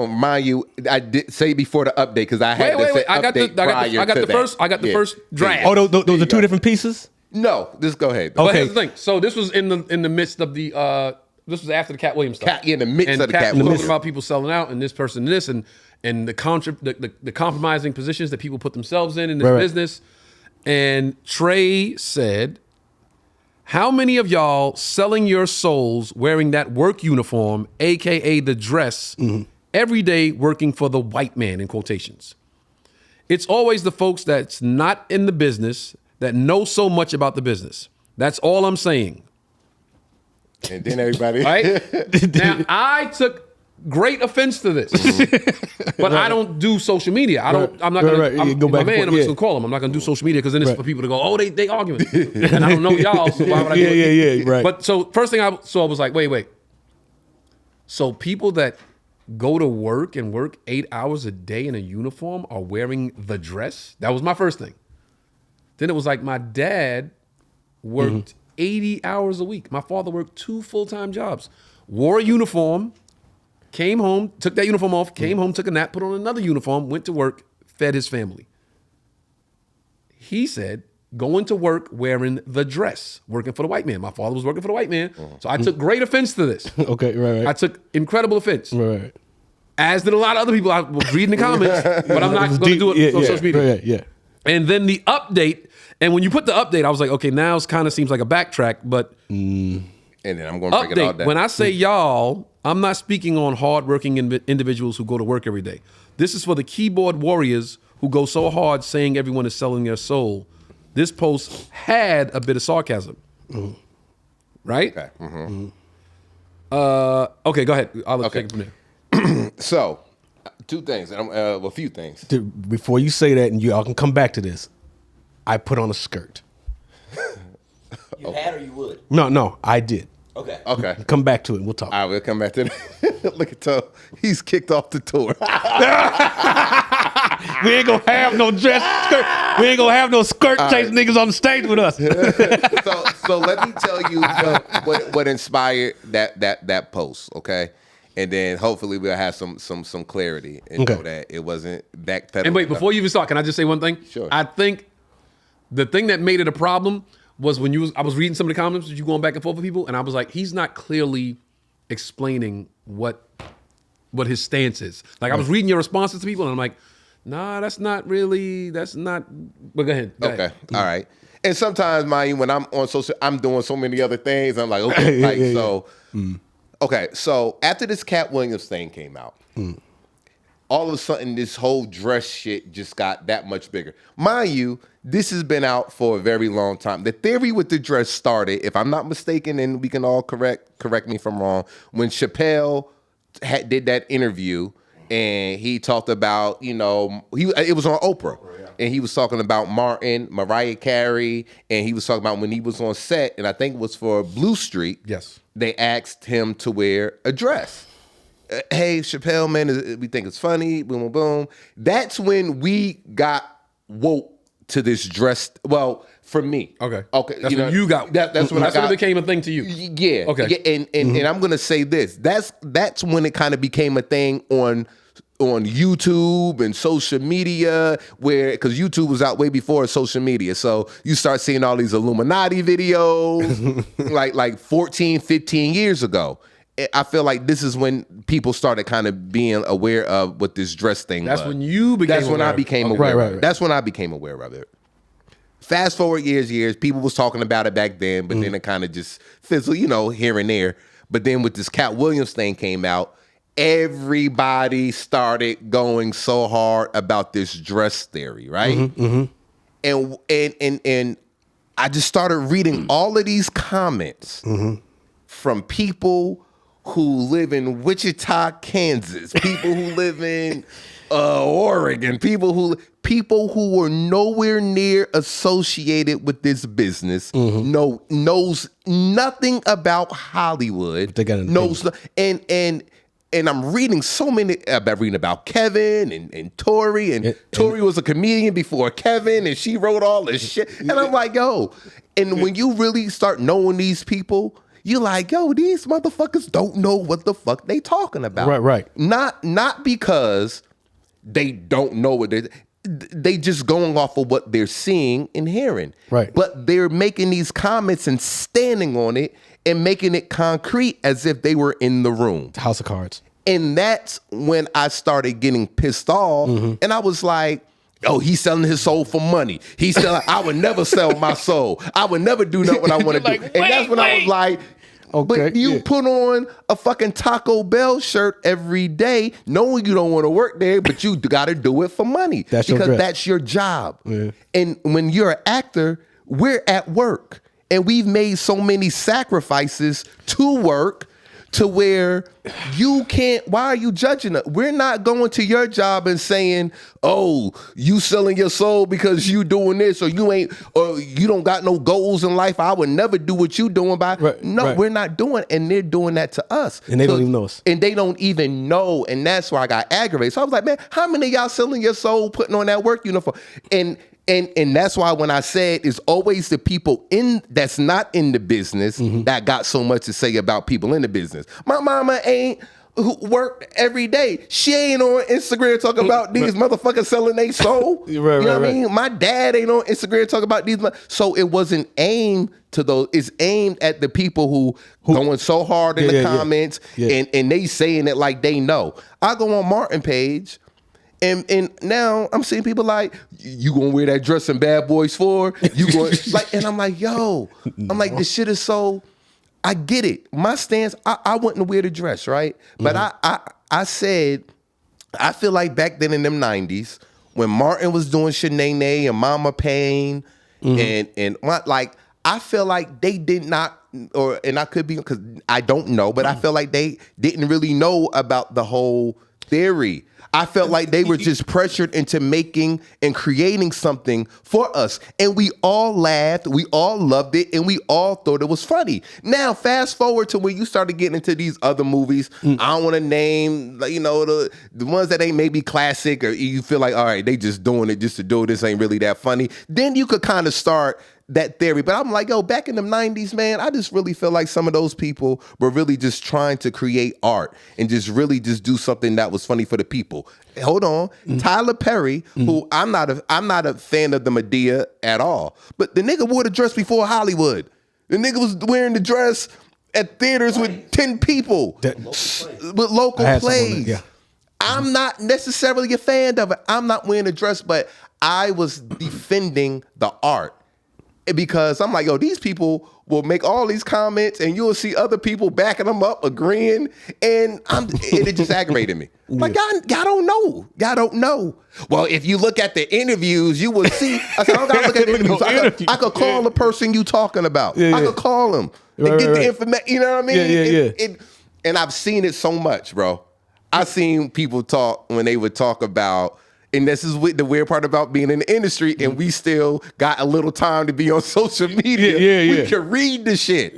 Mind you, I did say before the update because I had to say update I got the first draft. Oh, those are two different pieces. No, just go ahead. But here's the thing. So this was in the midst of the this was after the Kattwilliams stuff. In the midst of the Katt was Kattwilliams. talking about people selling out and this person and this and the compromising positions that people put themselves in this business. And Trey said, how many of y'all selling your souls wearing that work uniform, AKA the dress, every day working for the white man, in quotations? It's always the folks that's not in the business that know so much about the business. That's all I'm saying. And then everybody. Right? Now, I took great offense to this, but I don't do social media. I'm not gonna go back. I'm just gonna call him. I'm not gonna do social media because then it's for people to go, oh, they arguing, and I don't know y'all, so why would I do it? Yeah, right. But so first thing I saw was like, wait. So people that go to work and work 8 hours a day in a uniform are wearing the dress? That was my first thing. Then it was like my dad worked 80 hours a week. My father worked 2 full-time jobs, wore a uniform, came home, took that uniform off, came home, took a nap, put on another uniform, went to work, fed his family. He said, going to work wearing the dress, working for the white man. My father was working for the white man. So I took great offense to this. Okay, right. I took incredible offense. Right. As did a lot of other people. I was reading the comments, but I'm not going to do it on social media. Yeah. And then the update, and when you put the update, I was like, okay, now it kind of seems like a backtrack, but and then I'm going to break it all update. down. When I say y'all, I'm not speaking on hardworking individuals who go to work every day. This is for the keyboard warriors who go so hard saying everyone is selling their soul. This post had a bit of sarcasm, right? Okay. Mm-hmm. Okay, go ahead. I'll take it from there. So, two things, a few things. Dude, before you say that, and y'all can come back to this, I put on a skirt. You had or you would? No, I did. Okay. Okay. Come back to it. We'll talk. All right, we'll come back to that. Look at Toe. He's kicked off the tour. We ain't gonna have no dress skirt. We ain't gonna have no skirt chase niggas on the stage with us. So let me tell you what inspired that post, okay? And then hopefully we'll have some clarity and know that it wasn't backpedaling. And wait, before you even start, can I just say one thing? Sure. I think the thing that made it a problem was when I was reading some of the comments, you going back and forth with people, and I was like, he's not clearly explaining what his stance is. Like I was reading your responses to people, and I'm like, nah, that's not. But go ahead. Go ahead. All right. And sometimes, when I'm on social, I'm doing so many other things. I'm like, okay, okay. So after this Katt Williams thing came out, all of a sudden this whole dress shit just got that much bigger. Mind you, this has been out for a very long time. The theory with the dress started, if I'm not mistaken, and we can all correct me if I'm wrong, when Chappelle did that interview and he talked about, it was on Oprah. And he was talking about Martin, Mariah Carey, and he was talking about when he was on set, and I think it was for Blue Street. Yes. They asked him to wear a dress. Hey, Chappelle, man, we think it's funny, boom, boom, boom. That's when we got woke to this dress. Well, for me. Okay. That's when you got. That's when it became a thing to you. Yeah. Okay. Yeah, and I'm gonna say this. That's when it kind of became a thing on YouTube and social media, because YouTube was out way before social media. So you start seeing all these Illuminati videos like 14, 15 years ago. I feel like this is when people started kind of being aware of what this dress thing was. That's when you became That's when I became aware of it. Right. That's when I became aware of it. Fast forward years, people was talking about it back then, but then it kind of just fizzled, here and there. But then with this Katt Williams thing came out, everybody started going so hard about this dress theory, right? And I just started reading all of these comments from people who live in Wichita, Kansas, people who live in Oregon, people who were nowhere near associated with this business, knows nothing about Hollywood. They got an knows and I'm reading so many. I've been reading about Kevin and Tori, and Tori was a comedian before Kevin, and she wrote all this shit. And I'm like, yo. And when you really start knowing these people, you're like, yo, these motherfuckers don't know what the fuck they talking about. Right. Not because they don't know what they just going off of what they're seeing and hearing. Right. But they're making these comments and standing on it and making it concrete as if they were in the room. House of Cards. And that's when I started getting pissed off. And I was like, oh, he's selling his soul for money. I would never sell my soul. I would never do what I want to do. And that's when I was like, but you put on a fucking Taco Bell shirt every day, knowing you don't want to work there, but you got to do it for money. Because that's your job. Yeah. And when you're an actor, we're at work. And we've made so many sacrifices to work to where you can't, why are you judging us? We're not going to your job and saying, oh, you selling your soul because you doing this, or you don't got no goals in life. I would never do what you doing we're not doing it. And they're doing that to us. And they don't even know us. And they don't even know. And that's why I got aggravated. So I was like, man, how many of y'all selling your soul, putting on that work uniform? And that's why when I said it's always the people that's not in the business that got so much to say about people in the business. My mama ain't who work every day. She ain't on Instagram talking about these motherfuckers selling their soul. You know what I mean? My dad ain't on Instagram talking about these. So it wasn't aimed to those. It's aimed at the people who going so hard in the comments and they saying it like they know. I go on Martin page. And now I'm seeing people like, you gonna wear that dress in Bad Boys 4? You going like, and I'm like, yo, I'm like, this shit is so. I get it. My stance, I wouldn't wear the dress, right? But I said, I feel like back then in them 90s, when Martin was doing Shanae and Mama Payne, and like, I feel like they did not, and I could be, because I don't know, but I feel like they didn't really know about the whole theory. I felt like they were just pressured into making and creating something for us. And we all laughed, we all loved it, and we all thought it was funny. Now, fast forward to when you started getting into these other movies. I don't want to name, you know, the ones that ain't maybe classic, or you feel like, all right, they just doing it just to do it. This ain't really that funny. Then you could kind of start that theory. But I'm like, yo, back in the 90s, man, I just really feel like some of those people were really just trying to create art and just really just do something that was funny for the people. Hold on. Tyler Perry, who I'm not a fan of the Madea at all, but the nigga wore the dress before Hollywood. The nigga was wearing the dress at theaters with 10 people with local plays. I'm not necessarily a fan of it. I'm not wearing a dress, but I was defending the art. Because I'm like, yo, these people will make all these comments and you'll see other people backing them up, agreeing, and it just aggravated me. Like, y'all don't know. Y'all don't know. Well, if you look at the interviews, you will see. I said, I don't gotta look at the interviews. I could call the person you talking about. I could call them and get the information. You know what I mean? And I've seen it so much, bro. I've seen people talk when they would talk about. And this is the weird part about being in the industry, and we still got a little time to be on social media. We can read the shit.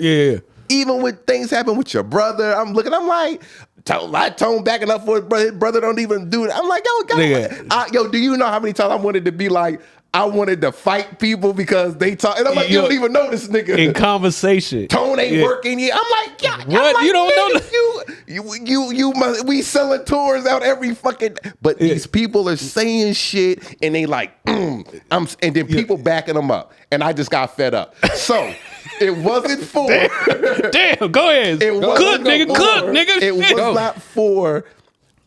Even when things happen with your brother, I'm like, Tone backing up for his brother don't even do it. I'm like, yo, do you know how many times I wanted to be like, I wanted to fight people because they talk, and I'm like, you don't even know this nigga in conversation. Tone ain't working yet. I'm like, yeah, what? Like, you don't know? You must. We selling tours out every fucking. But these people are saying shit, and they like, and then people backing them up, and I just got fed up. So it wasn't for. Damn, go ahead. Cook, nigga. It was not for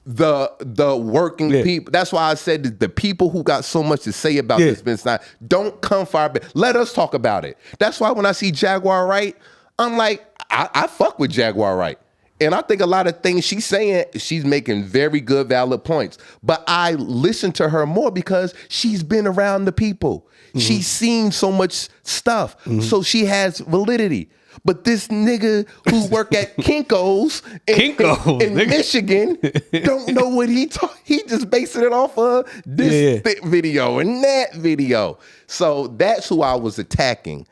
the working people. That's why I said that the people who got so much to say about this business, don't come for our bed. Let us talk about it. That's why when I see Jaguar Wright, I'm like, I fuck with Jaguar Wright. And I think a lot of things she's saying, she's making very good, valid points. But I listen to her more because she's been around the people. She's seen so much stuff. So she has validity. But this nigga who work at Kinko's in Michigan don't know what he just basing it off of this video and that video. So that's who I was attacking.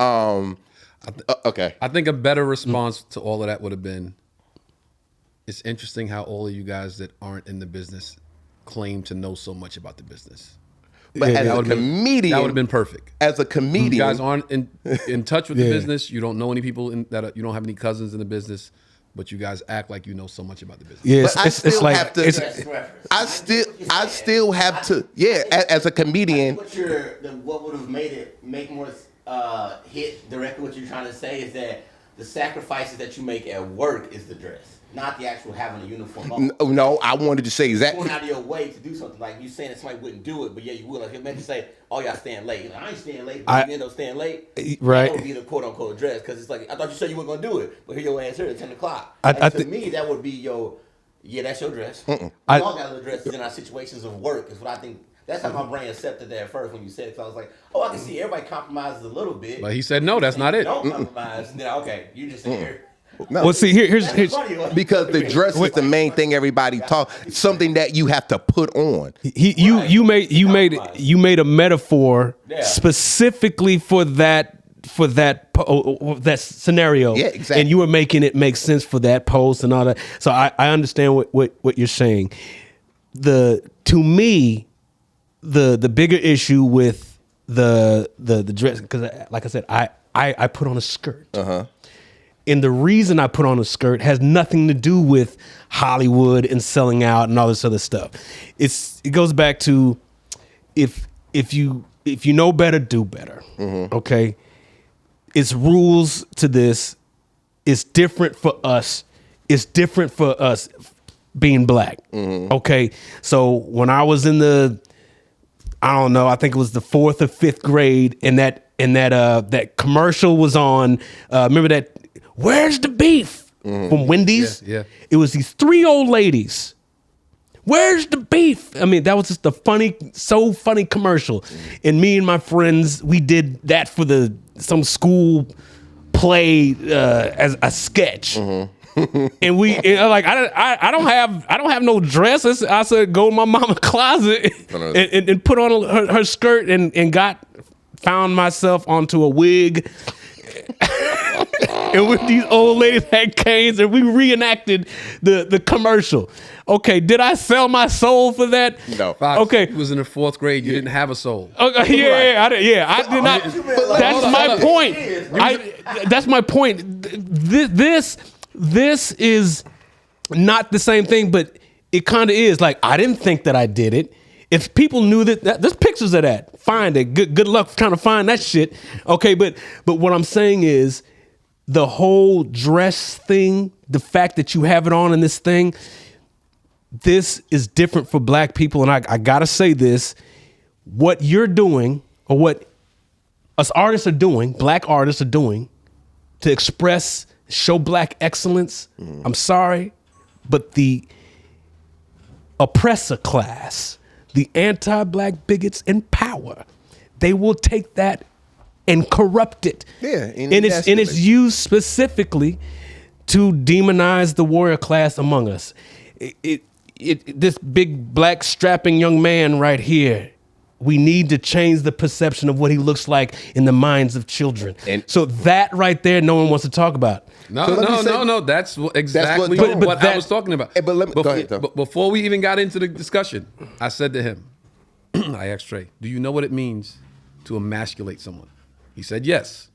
Okay. I think a better response to all of that would have been, it's interesting how all of you guys that aren't in the business claim to know so much about the business. But as a comedian, that would have been perfect. As a comedian, you guys aren't in touch with the business. You don't know any people you don't have any cousins in the business, but you guys act like you know so much about the business. Yeah, I still have to. Yeah, as a comedian, what would have made it make more hit directly what you're trying to say is that the sacrifices that you make at work is the dress. Not the actual having a uniform on. No, I wanted to say exactly. Going out of your way to do something like you saying that somebody wouldn't do it, but yeah, you will. Like, meant to say, "Oh, y'all staying late." Like, I ain't staying late, but you end up staying late. Right? That would be the quote unquote dress because it's like I thought you said you weren't gonna do it, but here your ass here at 10 o'clock. To me, that would be that's your dress. We all got little dresses in our situations of work. Is what I think. That's how my brain accepted that at first when you said it. So I was like, oh, I can see everybody compromises a little bit. But he said no, that's not it. Don't compromise. Then okay, you just sit here. No. Well, see, here's because the dress is the main thing everybody talk. Something that you have to put on. You made a metaphor specifically for that scenario. Yeah, exactly. And you were making it make sense for that post and all that. So I understand what you're saying. To me, the bigger issue with the dress, because like I said, I put on a skirt. And the reason I put on a skirt has nothing to do with Hollywood and selling out and all this other stuff. It goes back to if you know better, do better. Okay, it's rules to this. It's different for us. It's different for us being black. Okay, so when I was in I don't know, I think it was the 4th or 5th grade, and that commercial was on. Remember that? Where's the beef from Wendy's? Yeah. It was these 3 old ladies. Where's the beef? I mean, that was just so funny commercial. And me and my friends, we did that for some school play as a sketch. And I don't have no dress. I said go to my mama's closet and put on her skirt and found myself onto a wig. And with these old ladies had canes, and we reenacted the commercial. Okay, did I sell my soul for that? No. Fox, Okay, it was in the 4th grade. You didn't have a soul. Okay, I did not. That's my point. That's my point. This is not the same thing, but it kind of is. Like, I didn't think that I did it. If people knew that there's pictures of that. Find it. Good luck trying to find that shit. Okay, but what I'm saying is the whole dress thing, the fact that you have it on in this thing, this is different for black people. And I gotta say this, what you're doing, or what us artists are doing, black artists are doing, to show black excellence, I'm sorry, but the oppressor class, the anti-black bigots in power, they will take that and corrupt it. Yeah, and it's used specifically to demonize the warrior class among us. This big black strapping young man right here, we need to change the perception of what he looks like in the minds of children. And so that right there, no one wants to talk about. No. That's exactly what I was talking about. But let me go ahead, though. Before we even got into the discussion, I said to him, I asked Trey, do you know what it means to emasculate someone? He said yes.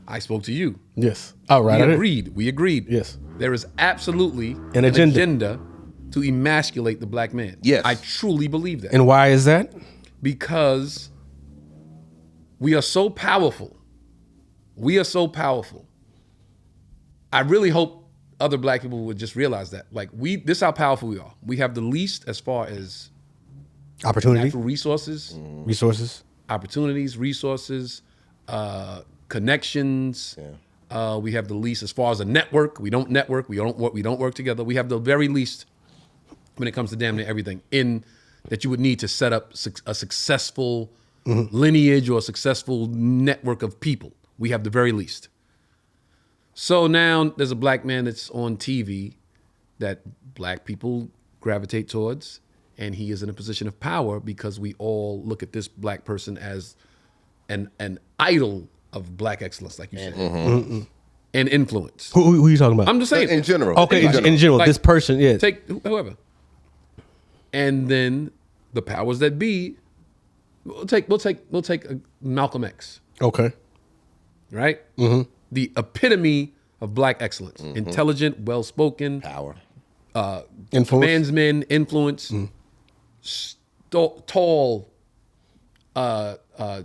I spoke to you. Yes. All right. We agreed. Yes. There is absolutely an agenda to emasculate the black man. Yes. I truly believe that. And why is that? Because we are so powerful. I really hope other black people would just realize that. Like, this is how powerful we are. We have the least as far as opportunity, natural resources, opportunities, resources, connections. Yeah. We have the least as far as a network. We don't network. We don't work together. We have the very least when it comes to damn near everything that you would need to set up a successful lineage or a successful network of people. We have the very least. So now there's a black man that's on TV that black people gravitate towards, and he is in a position of power because we all look at this black person as an idol of black excellence, like you said, and influence. Who are you talking about? I'm just saying. In general. Okay, in general, like, this person, yeah. Take whoever. And then the powers that be, we'll take Malcolm X. Okay. Right? The epitome of black excellence. Intelligent, well-spoken. Power. Influence. Man's influence. Tall,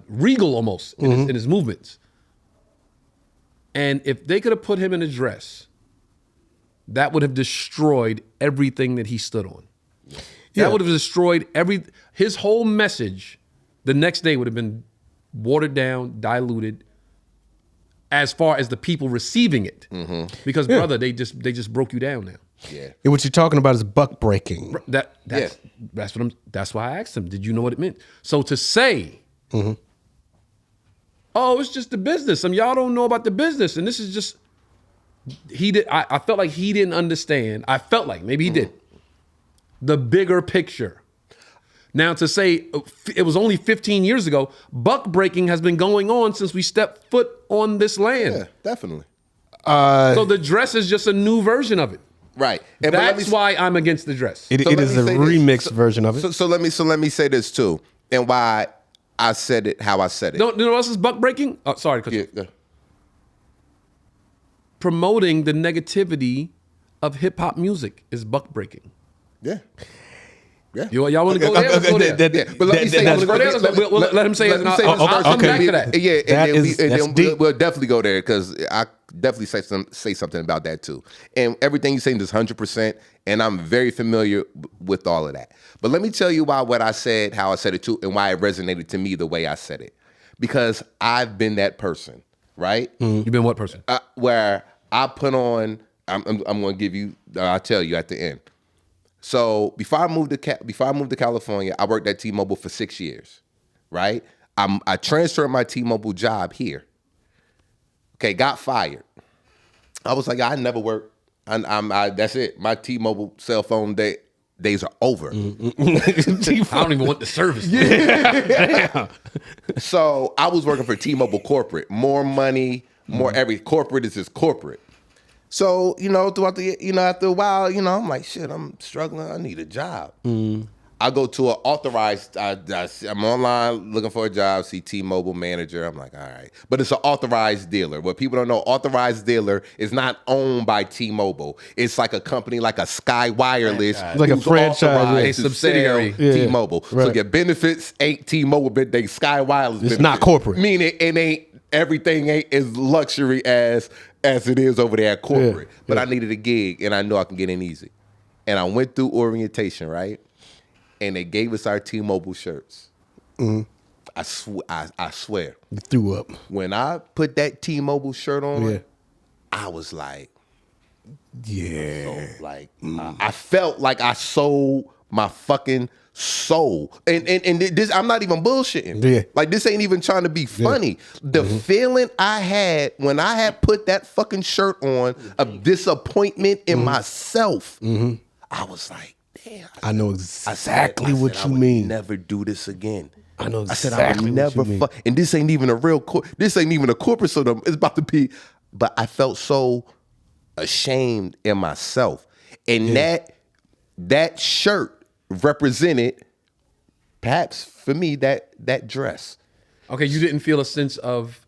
regal almost in his movements. And if they could have put him in a dress, that would have destroyed everything that he stood on. Yeah. That would have destroyed his whole message. The next day would have been watered down, diluted, as far as the people receiving it. Because brother, they just broke you down now. Yeah. What you're talking about is buck breaking. That's why I asked him, did you know what it meant? So to say, oh, it's just the business. Y'all don't know about the business. And this is just, I felt like he didn't understand. I felt like, maybe he did, the bigger picture. Now to say it was only 15 years ago, buck breaking has been going on since we stepped foot on this land. Yeah, definitely. So the dress is just a new version of it. Right. And that's why I'm against the dress. It is a remixed version of it. So let me say this too, and why I said it how I said it. You know what else is buck breaking? Oh, sorry. promoting the negativity of hip hop music is buck breaking. Yeah. Yeah. Y'all want to go there? Let's go there. But let me say, let him say it. I'll come back to that. Yeah, and then deep. we'll definitely go there because I definitely say something about that too. And everything you're saying is 100%, and I'm very familiar with all of that. But let me tell you why what I said, how I said it too, and why it resonated to me the way I said it. Because I've been that person, right? You've been what person? Where I put on. I'm going to give you. I'll tell you at the end. So before I moved to California, I worked at T-Mobile for 6 years, right? I transferred my T-Mobile job here. Okay, got fired. I was like, I never work. That's it. My T-Mobile cell phone days are over. I don't even want the service. Yeah. So I was working for T-Mobile corporate. More money, more every corporate is just corporate. So, throughout after a while, I'm like, shit, I'm struggling. I need a job. I go to an authorized, I'm online looking for a job, see T-Mobile manager. I'm like, all right. But it's an authorized dealer. What people don't know, authorized dealer is not owned by T-Mobile. It's like a company like a Sky Wireless. Like a franchise. A subsidiary. T-Mobile. Right. So your benefits ain't T-Mobile, but they Sky Wireless It's benefits. not corporate. Meaning everything ain't as luxury as it is over there at corporate. Yeah, but I needed a gig, and I know I can get in easy. And I went through orientation, right? And they gave us our T-Mobile shirts. I swear. You threw up. When I put that T-Mobile shirt on, I was like, I felt like I sold my fucking soul. And this, I'm not even bullshitting. Yeah. Like, this ain't even trying to be funny. The feeling I had when I had put that fucking shirt on of disappointment in myself, I was like, damn. I know exactly what you mean. Never do this again. I know I said exactly I would never what you mean. and this ain't even a real this ain't even a corporate, so it's about to be. But I felt so ashamed in myself, and that shirt represented, perhaps for me, that dress. Okay, you didn't feel a sense of,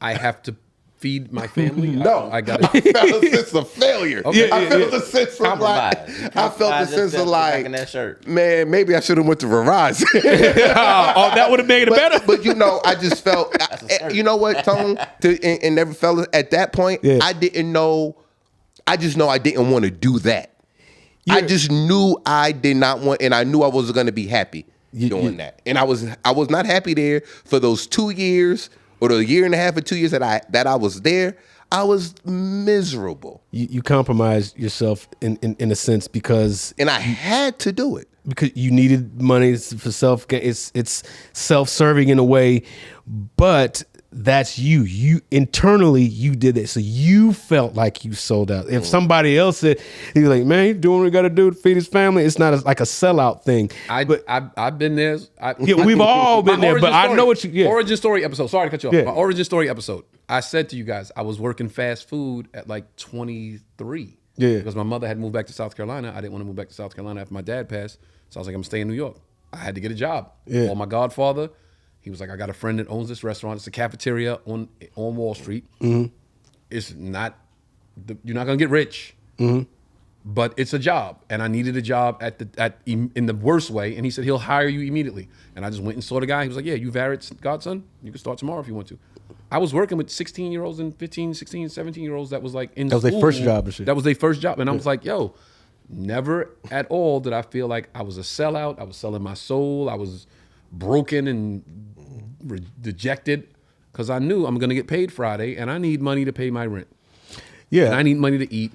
I have to feed my family? No, I got I it. felt a sense of failure. Okay. I felt a sense of like, I felt a sense of like, in that shirt. man, maybe I should have went to Verizon. That would have made it better. But I just felt, you know what, Tone, and every fella at that point, I didn't know. I just know I didn't want to do that. I just knew I did not want, and I knew I wasn't going to be happy doing that. And I was not happy there for those 2 years or the year and a half or 2 years that I was there. I was miserable. You compromised yourself in a sense because And I had to do it. because you needed money for self. It's self-serving in a way, but that's you. You internally you did it, so you felt like you sold out. If somebody else said, "He's like, man, he's doing what he got to do to feed his family," it's not like a sellout thing. I've been there. We've all been there, but I know what you. Yeah. Origin story episode. Sorry to cut you off. Yeah. My origin story episode. I said to you guys, I was working fast food at like 23. Yeah. Because my mother had moved back to South Carolina. I didn't want to move back to South Carolina after my dad passed. So I was like, I'm staying in New York. I had to get a job. Yeah. Called my godfather. He was like, I got a friend that owns this restaurant. It's a cafeteria on Wall Street. It's not, you're not gonna get rich, but it's a job, and I needed a job in the worst way. And he said he'll hire you immediately. And I just went and saw the guy. He was like, yeah, you've Harriet's godson. You can start tomorrow if you want to. I was working with 16-year-olds and 15, 16, 17-year-olds that was like in school. That was their first job and shit. That was their first job, and I was like, yo, never at all did I feel like I was a sellout. I was selling my soul. I was broken and dejected because I knew I'm going to get paid Friday and I need money to pay my rent. Yeah. And I need money to eat.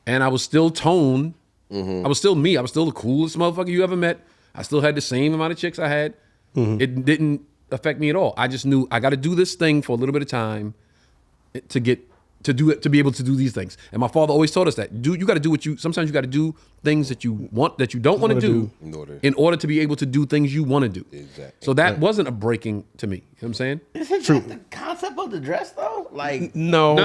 And I was still Tone. I was still me. I was still the coolest motherfucker you ever met. I still had the same amount of chicks I had. It didn't affect me at all. I just knew I got to do this thing for a little bit of time to be able to do these things. And my father always taught us that. You got to do sometimes you got to do things that you don't want to do in order to be able to do things you want to do. Exactly. So that wasn't a breaking to me. You know what I'm saying? Isn't that the concept of the dress though? Like No.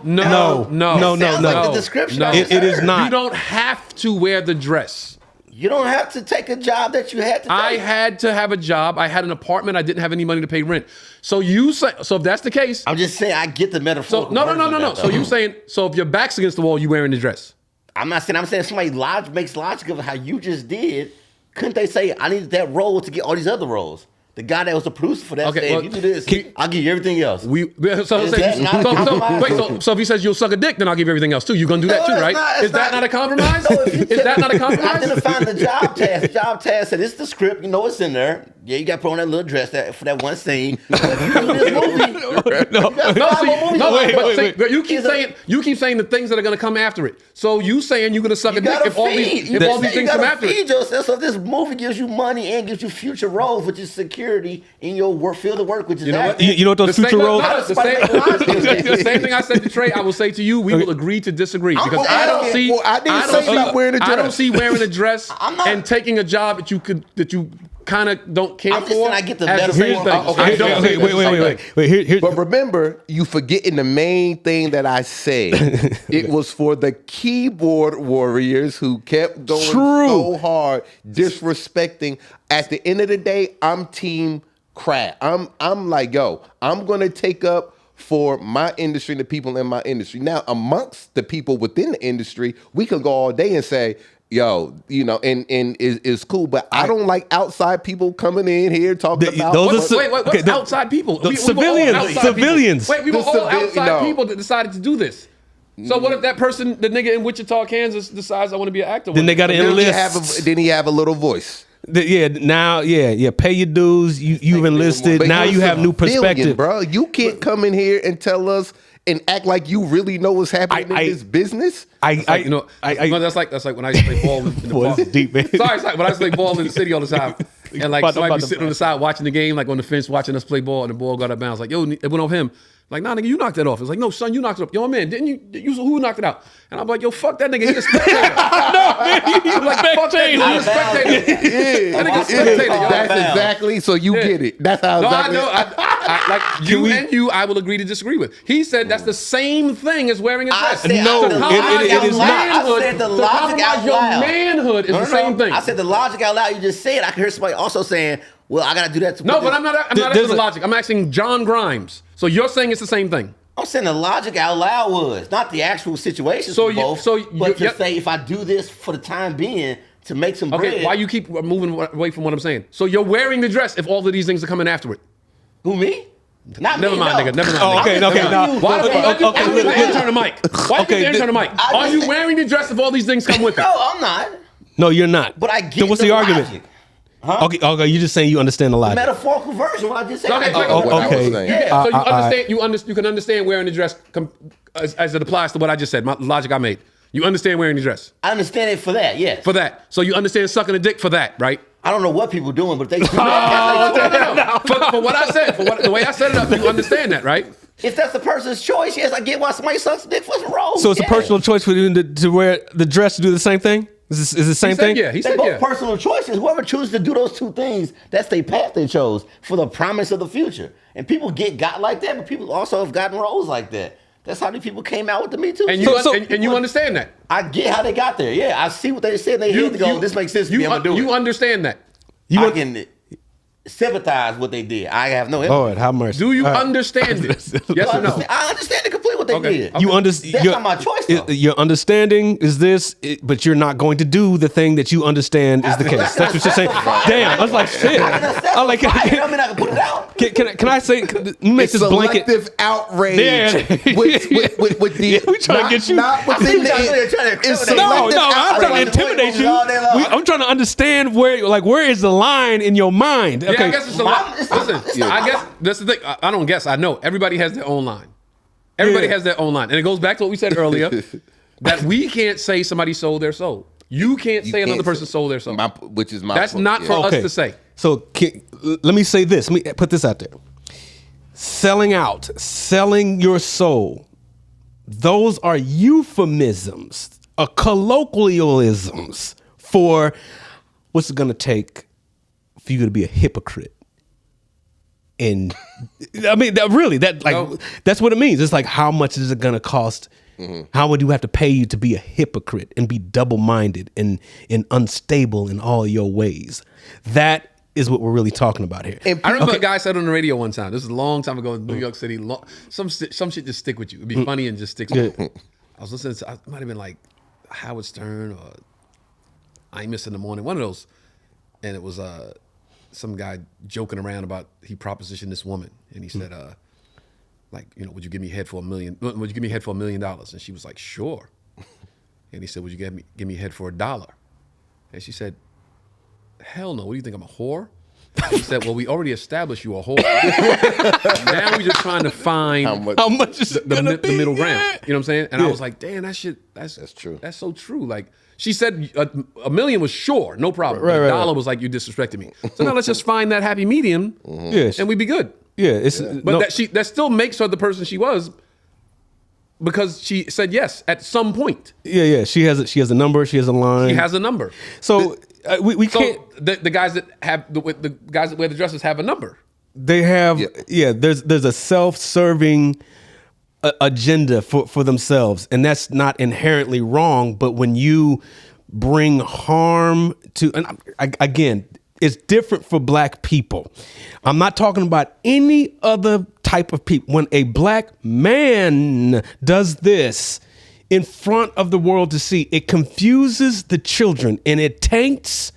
Sounds like the description. No. of the It is shirt. not. You don't have to wear the dress. You don't have to take a job that you had to take. I had to have a job. I had an apartment. I didn't have any money to pay rent. So you say, so if that's the case, I'm just saying I get the metaphor. so no. So you saying, so if your back's against the wall, you wearing the dress? I'm saying somebody makes logic of how you just did. Couldn't they say I needed that role to get all these other roles? The guy that was the producer for that said, if you do this, I'll give you everything else. So if he says you'll suck a dick, then I'll give you everything else too. You're gonna do that too, right? Is that not a compromise? Is that not a compromise? Identifying the job task. The job task said it's the script. You know it's in there. Yeah, you got to put on that little dress for that one scene. But if you do this movie, you keep saying the things that are gonna come after it. So you saying you're gonna suck a dick if all these things come after it. You gotta feed yourself. So this movie gives you money and gives you future roles, which is security in your field of work, which is you know what those future roles. The same thing I said to Trey, I will say to you. We will agree to disagree because I don't see wearing a dress and taking a job that you kind of don't care for. I get the metaphor. Wait. But remember, you forgetting the main thing that I said. It was for the keyboard warriors who kept going so hard, disrespecting. At the end of the day, I'm team crap. I'm like, yo, I'm gonna take up for my industry and the people in my industry. Now, amongst the people within the industry, we could go all day and say, yo, you know, and it's cool, but I don't like outside people coming in here talking about. What's outside people? Civilians. Wait, we were all outside people that decided to do this. So what if that person, the nigga in Wichita, Kansas, decides I want to be an actor? Then they got to enlist. Then he have a little voice. Pay your dues. You've enlisted. But now you have new perspective, bro. You can't come in here and tell us and act like you really know what's happening in this business. That's like when I used to play ball in the park. Deep, man. Sorry, when I used to play ball in the city all the time. And like somebody be sitting on the side watching the game, like on the fence watching us play ball, and the ball got out of bounds. Like, yo, it went off him. Like, nah, nigga, you knocked that off. It's like, no, son, you knocked it up. Yo, man, didn't you? Who knocked it out? And I'm like, yo, fuck that nigga. He's a spectator. No, man, I'm like, fuck that nigga. He's a spectator. That nigga's a spectator. That's exactly. So you get it. That's how. No, exactly. I know. I will agree to disagree with. He said that's the same thing as wearing a dress. No, it is not. I said the logic out loud. Your manhood is the same thing. I said the logic out loud. You just said. I can hear somebody also saying, "Well, I got to do that." No, but I'm not asking the logic. I'm asking John Grimes. So you're saying it's the same thing. I'm saying the logic out loud was not the actual situation. But to say if I do this for the time being to make some bread. Okay, why you keep moving away from what I'm saying? So you're wearing the dress if all of these things are coming after it. Who, me? Never mind, nigga. Never mind. Oh, okay. Why do you intern the mic? Why do you intern the mic? Are you wearing the dress if all these things come with it? No, I'm not. No, you're not. But I get so what's the argument? Logic. Huh? Okay, you're just saying you understand the logic. The metaphorical version, what I just said. Okay. Yeah. So you can understand wearing the dress as it applies to what I just said, my logic I made. You understand wearing the dress. I understand it for that, yes. For that. So you understand sucking a dick for that, right? I don't know what people doing, but they do For what I said, the way I set it up, you understand that, right? If that's the person's choice, yes, I get why somebody sucks a dick for some roles. So it's a personal choice for you to wear the dress to do the same thing? Is the same thing? Yeah, he said both personal choices. Whoever chooses to do those two things, that's their path they chose for the promise of the future. And people got like that, but people also have gotten roles like that. That's how these people came out with the Me Too. And you understand that. I get how they got there. Yeah, I see what they said. They had to go, this makes sense to me, I'm going to do it. You understand that. I can sympathize what they did. I have no empathy. Lord, how much? Do you understand it? Yes or no? I understand completely what they did. You understand? That's not my choice, though. Your understanding is this, but you're not going to do the thing that you understand is the case. That's what you're saying. Damn, I was like, shit. I like. I mean, I can put it out. Can I say? Make this blanket. Selective outrage with the. We trying to get you. Not within the. No, I'm trying to intimidate you. I'm trying to understand where is the line in your mind. Yeah, I guess it's a line. Listen, I guess that's the thing. I don't guess. I know everybody has their own line. Everybody has their own line, and it goes back to what we said earlier that we can't say somebody sold their soul. You can't say another person sold their soul. Which is my. That's not for us to say. So let me say this. Let me put this out there. Selling out, selling your soul. Those are euphemisms, colloquialisms for what's it going to take for you to be a hypocrite. And I mean, that's what it means. It's like, how much is it going to cost How would you have to pay you to be a hypocrite and be double-minded and unstable in all your ways? That is what we're really talking about here. And I remember a guy said on the radio one time, this is a long time ago in New York City, some shit just stick with you. It'd be funny and just sticks with you. I was listening to, it might have been like Howard Stern or I Ain't Missing the Morning, one of those. And it was some guy joking around about he propositioned this woman. And he said, like, you know, would you give me head for $1 million? Would you give me head for $1 million? And she was like, sure. And he said, would you give me head for $1? And she said, hell no. What do you think? I'm a whore? And he said, well, we already established you a whore. Now we're just trying to find How much is the middle ground. You know what I'm saying? And I was like, damn, that's true. That's so true. Like, she said $1 million was sure, no problem. Right, $1 was like, you disrespected me. So now let's just find that happy medium and we'd be good. Yeah, But that still makes her the person she was because she said yes at some point. Yeah. She has a number. She has a line. She has a number. So we can't. The guys that have the guys that wear the dresses have a number. They have there's a self-serving agenda for themselves, and that's not inherently wrong. But when you bring harm to, and again, it's different for black people. I'm not talking about any other type of people. When a black man does this in front of the world to see, it confuses the children and it taints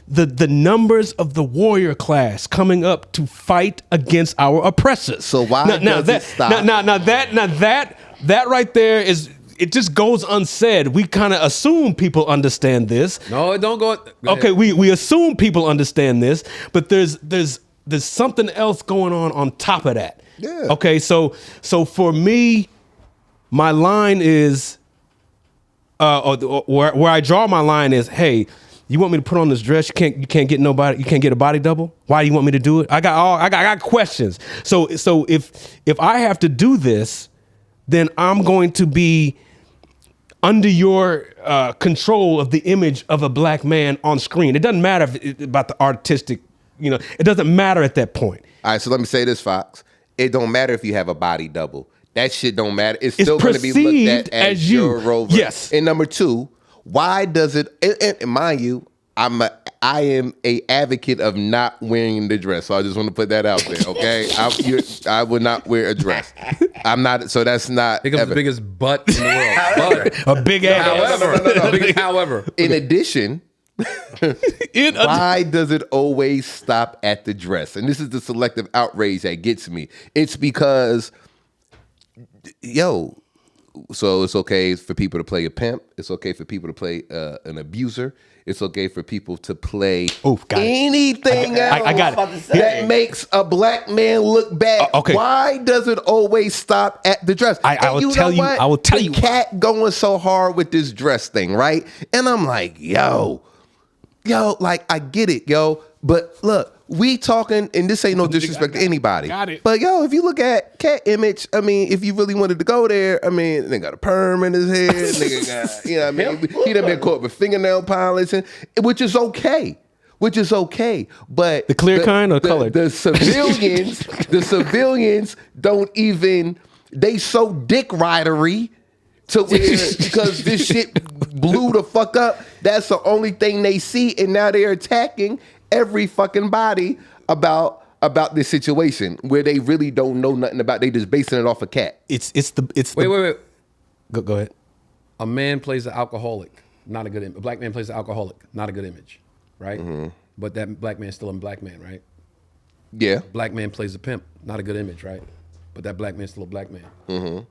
the numbers of the warrior class coming up to fight against our oppressors. So why does it stop? Now that right there is, it just goes unsaid. We kind of assume people understand this. No, it don't go okay, we assume people understand this, but there's something else going on top of that. Yeah. Okay, so for me, my line is, where I draw my line is, hey, you want me to put on this dress? You can't get a body double? Why do you want me to do it? I got questions. So if I have to do this, then I'm going to be under your control of the image of a black man on screen. It doesn't matter about the artistic, it doesn't matter at that point. All right, so let me say this, Fox. It don't matter if you have a body double. That shit don't matter. It's still going to be looked at as your rover. Yes. And number two, why does it? And mind you, I am a advocate of not wearing the dress. So I just want to put that out there, okay? I would not wear a dress. I'm not. So that's not. Here comes the biggest butt in the world. A big ass. However, in addition. Why does it always stop at the dress? And this is the selective outrage that gets me. It's because, so it's okay for people to play a pimp. It's okay for people to play an abuser. It's okay for people to play anything else I got it. that makes a black man look bad. Okay. Why does it always stop at the dress? I will tell you. I will tell you. Cat going so hard with this dress thing, right? And I'm like, yo, like I get it, but look, we talking, and this ain't no disrespect to anybody. Got it. But if you look at Cat image, I mean, if you really wanted to go there, I mean, they got a perm in his head, nigga got, he done been caught with fingernail polish, which is okay. But the clear kind or colored? The civilians don't even, they so dick ridery to where, because this shit blew the fuck up. That's the only thing they see, and now they're attacking every fucking body about this situation where they really don't know nothing about. They just basing it off a cat. Wait. Go ahead. A man plays an alcoholic, not a good image. A black man plays an alcoholic, not a good image, right? Mm-hmm. But that black man's still a black man, right? Yeah. Black man plays a pimp, not a good image, right? But that black man's still a black man. Mm-hmm.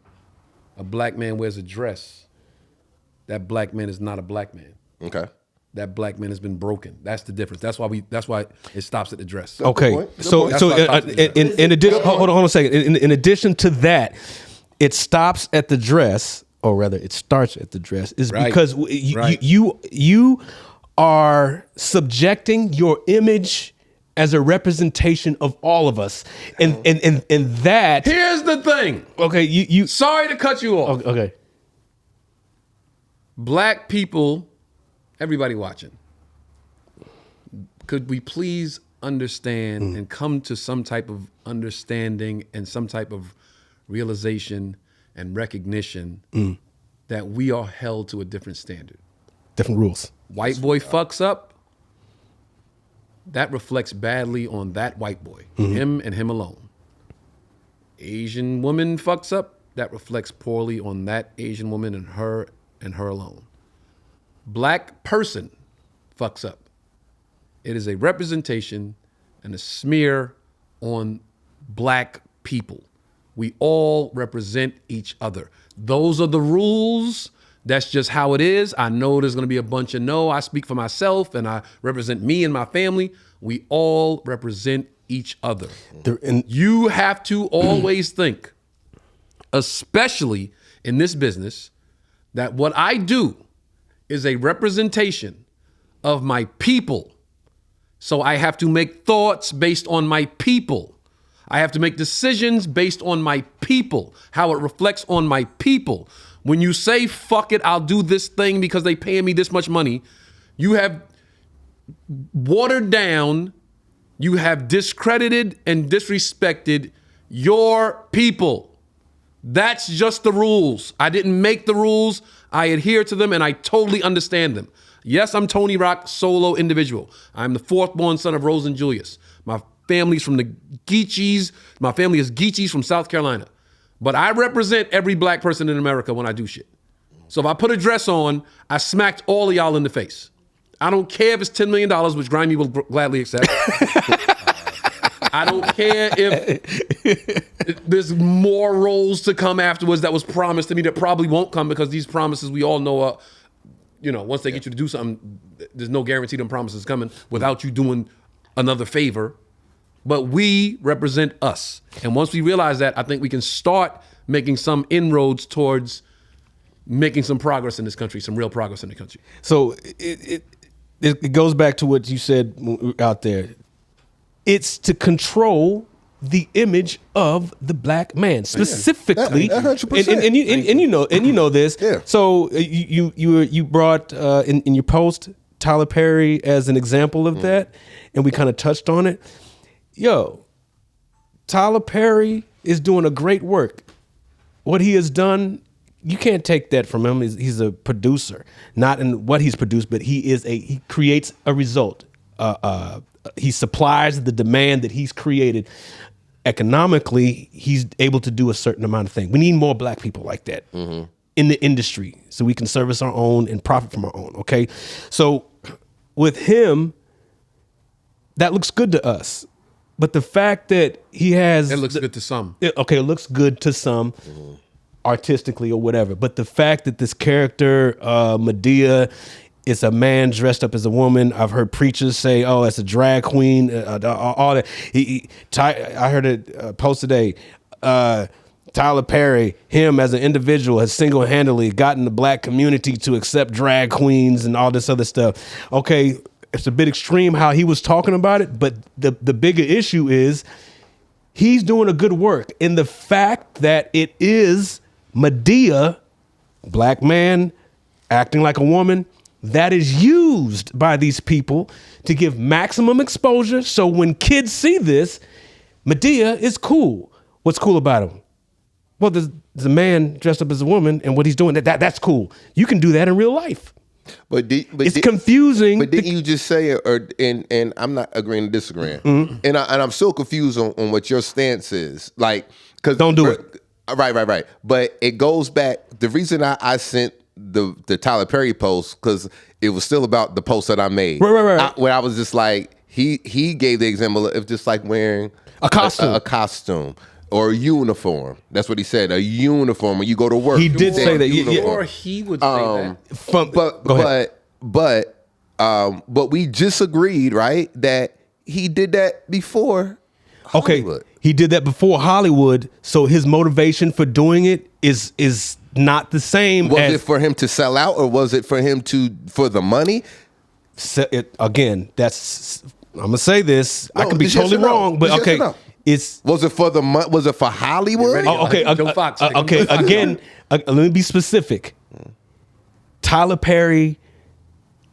A black man wears a dress. That black man is not a black man. Okay. That black man has been broken. That's the difference. That's why it stops at the dress. Okay. So in addition, hold on a second. In addition to that, it stops at the dress, or rather, it starts at the dress, is right. Because you are subjecting your image as a representation of all of us, and that. Here's the thing. Okay, you. Sorry to cut you off. Okay. Black people, everybody watching, could we please understand and come to some type of understanding and some type of realization and recognition that we are held to a different standard. Different rules. White boy fucks up, that reflects badly on that white boy, him and him alone. Asian woman fucks up, that reflects poorly on that Asian woman and her alone. Black person fucks up. It is a representation and a smear on black people. We all represent each other. Those are the rules. That's just how it is. I know there's going to be a bunch of no. I speak for myself and I represent me and my family. We all represent each other. You have to always think, especially in this business, that what I do is a representation of my people. So I have to make thoughts based on my people. I have to make decisions based on my people, how it reflects on my people. When you say, fuck it, I'll do this thing because they paying me this much money, you have watered down, you have discredited and disrespected your people. That's just the rules. I didn't make the rules. I adhere to them and I totally understand them. Yes, I'm Tony Rock, solo individual. I'm the fourth born son of Rose and Julius. My family's from the Geechees. My family is Geechees from South Carolina. But I represent every black person in America when I do shit. So if I put a dress on, I smacked all of y'all in the face. I don't care if it's $10 million, which Grimy will gladly accept. I don't care if there's more roles to come afterwards that was promised to me that probably won't come because these promises we all know are, once they get you to do something, there's no guarantee them promises coming without you doing another favor. But we represent us. And once we realize that, I think we can start making some inroads towards making some progress in this country, some real progress in the country. So it goes back to what you said out there. It's to control the image of the black man, specifically, 100%. and you know this. Yeah. So you brought in your post Tyler Perry as an example of that, and we kind of touched on it. Yo, Tyler Perry is doing a great work. What he has done, you can't take that from him. He's a producer, not in what he's produced, but he creates a result. He supplies the demand that he's created. Economically, he's able to do a certain amount of things. We need more black people like that in the industry so we can service our own and profit from our own, okay? So with him, that looks good to us. But the fact that he has... It looks good to some. It looks good to some artistically or whatever. But the fact that this character, Madea, is a man dressed up as a woman. I've heard preachers say, oh, it's a drag queen, all that. I heard a post today, Tyler Perry, him as an individual has single-handedly gotten the black community to accept drag queens and all this other stuff. Okay, it's a bit extreme how he was talking about it, but the bigger issue is he's doing a good work in the fact that it is Madea, black man acting like a woman, that is used by these people to give maximum exposure. So when kids see this, Madea is cool. What's cool about him? Well, there's a man dressed up as a woman, and what he's doing, that's cool. You can do that in real life. But it's confusing. But didn't you just say it? And I'm not agreeing to disagreeing. Mm-hmm. And I'm so confused on what your stance is. Like, because don't do it. Right. But it goes back. The reason I sent the Tyler Perry post because it was still about the post that I made. Right. Where I was just like, he gave the example of just like wearing a costume, a costume. Or a uniform. That's what he said. A uniform when you go to work. He did say that. Or he would say that. But we just agreed, right, that he did that before Hollywood. Okay, he did that before Hollywood. So his motivation for doing it is not the same. Was it for him to sell out, or was it for him for the money? Again, I'm gonna say this. I could be totally wrong, but okay. Was it for the month? Was it for Hollywood? Okay. Okay. Again, let me be specific. Tyler Perry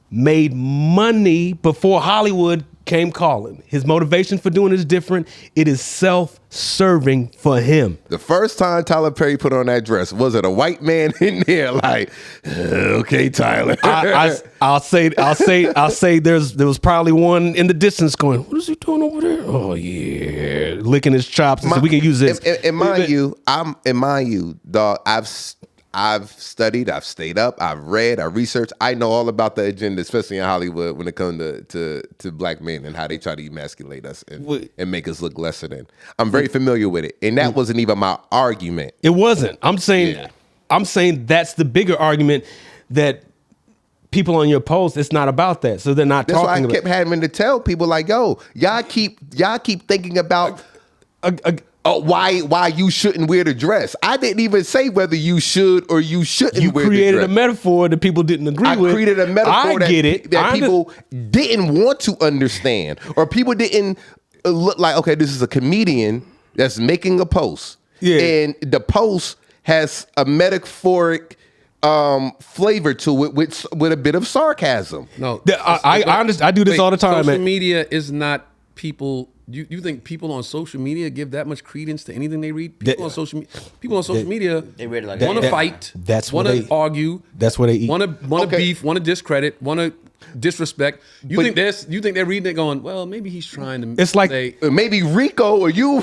made money before Hollywood came calling. His motivation for doing it is different. It is self-serving for him. The first time Tyler Perry put on that dress, was it a white man in there like, okay, Tyler? I'll say there was probably one in the distance going, what is he doing over there? Oh yeah, licking his chops. So we can use this. And mind you, dog, I've studied, I've stayed up, I've read, I researched. I know all about the agenda, especially in Hollywood, when it comes to black men and how they try to emasculate us and make us look lesser than. I'm very familiar with it, and that wasn't even my argument. It wasn't. I'm saying that's the bigger argument, that people on your post, it's not about that. So they're not That's talking why I kept having to tell people like, yo, y'all keep thinking about why you shouldn't wear the dress. I didn't even say whether you should or you shouldn't wear the dress. You created a metaphor that people didn't agree with. I created a metaphor that people didn't want to understand, or people didn't look like, okay, this is a comedian that's making a post. Yeah. And the post has a metaphoric flavor to it with a bit of sarcasm. No, I do this all the time, social man. media is not people. You think people on social media give that much credence to anything they read? People on social media, they read it like want to fight, want to argue. That's what they eat. Want to beef, want to discredit, want to disrespect. You think they're reading it going, well, maybe he's trying to. It's like maybe Rico or you.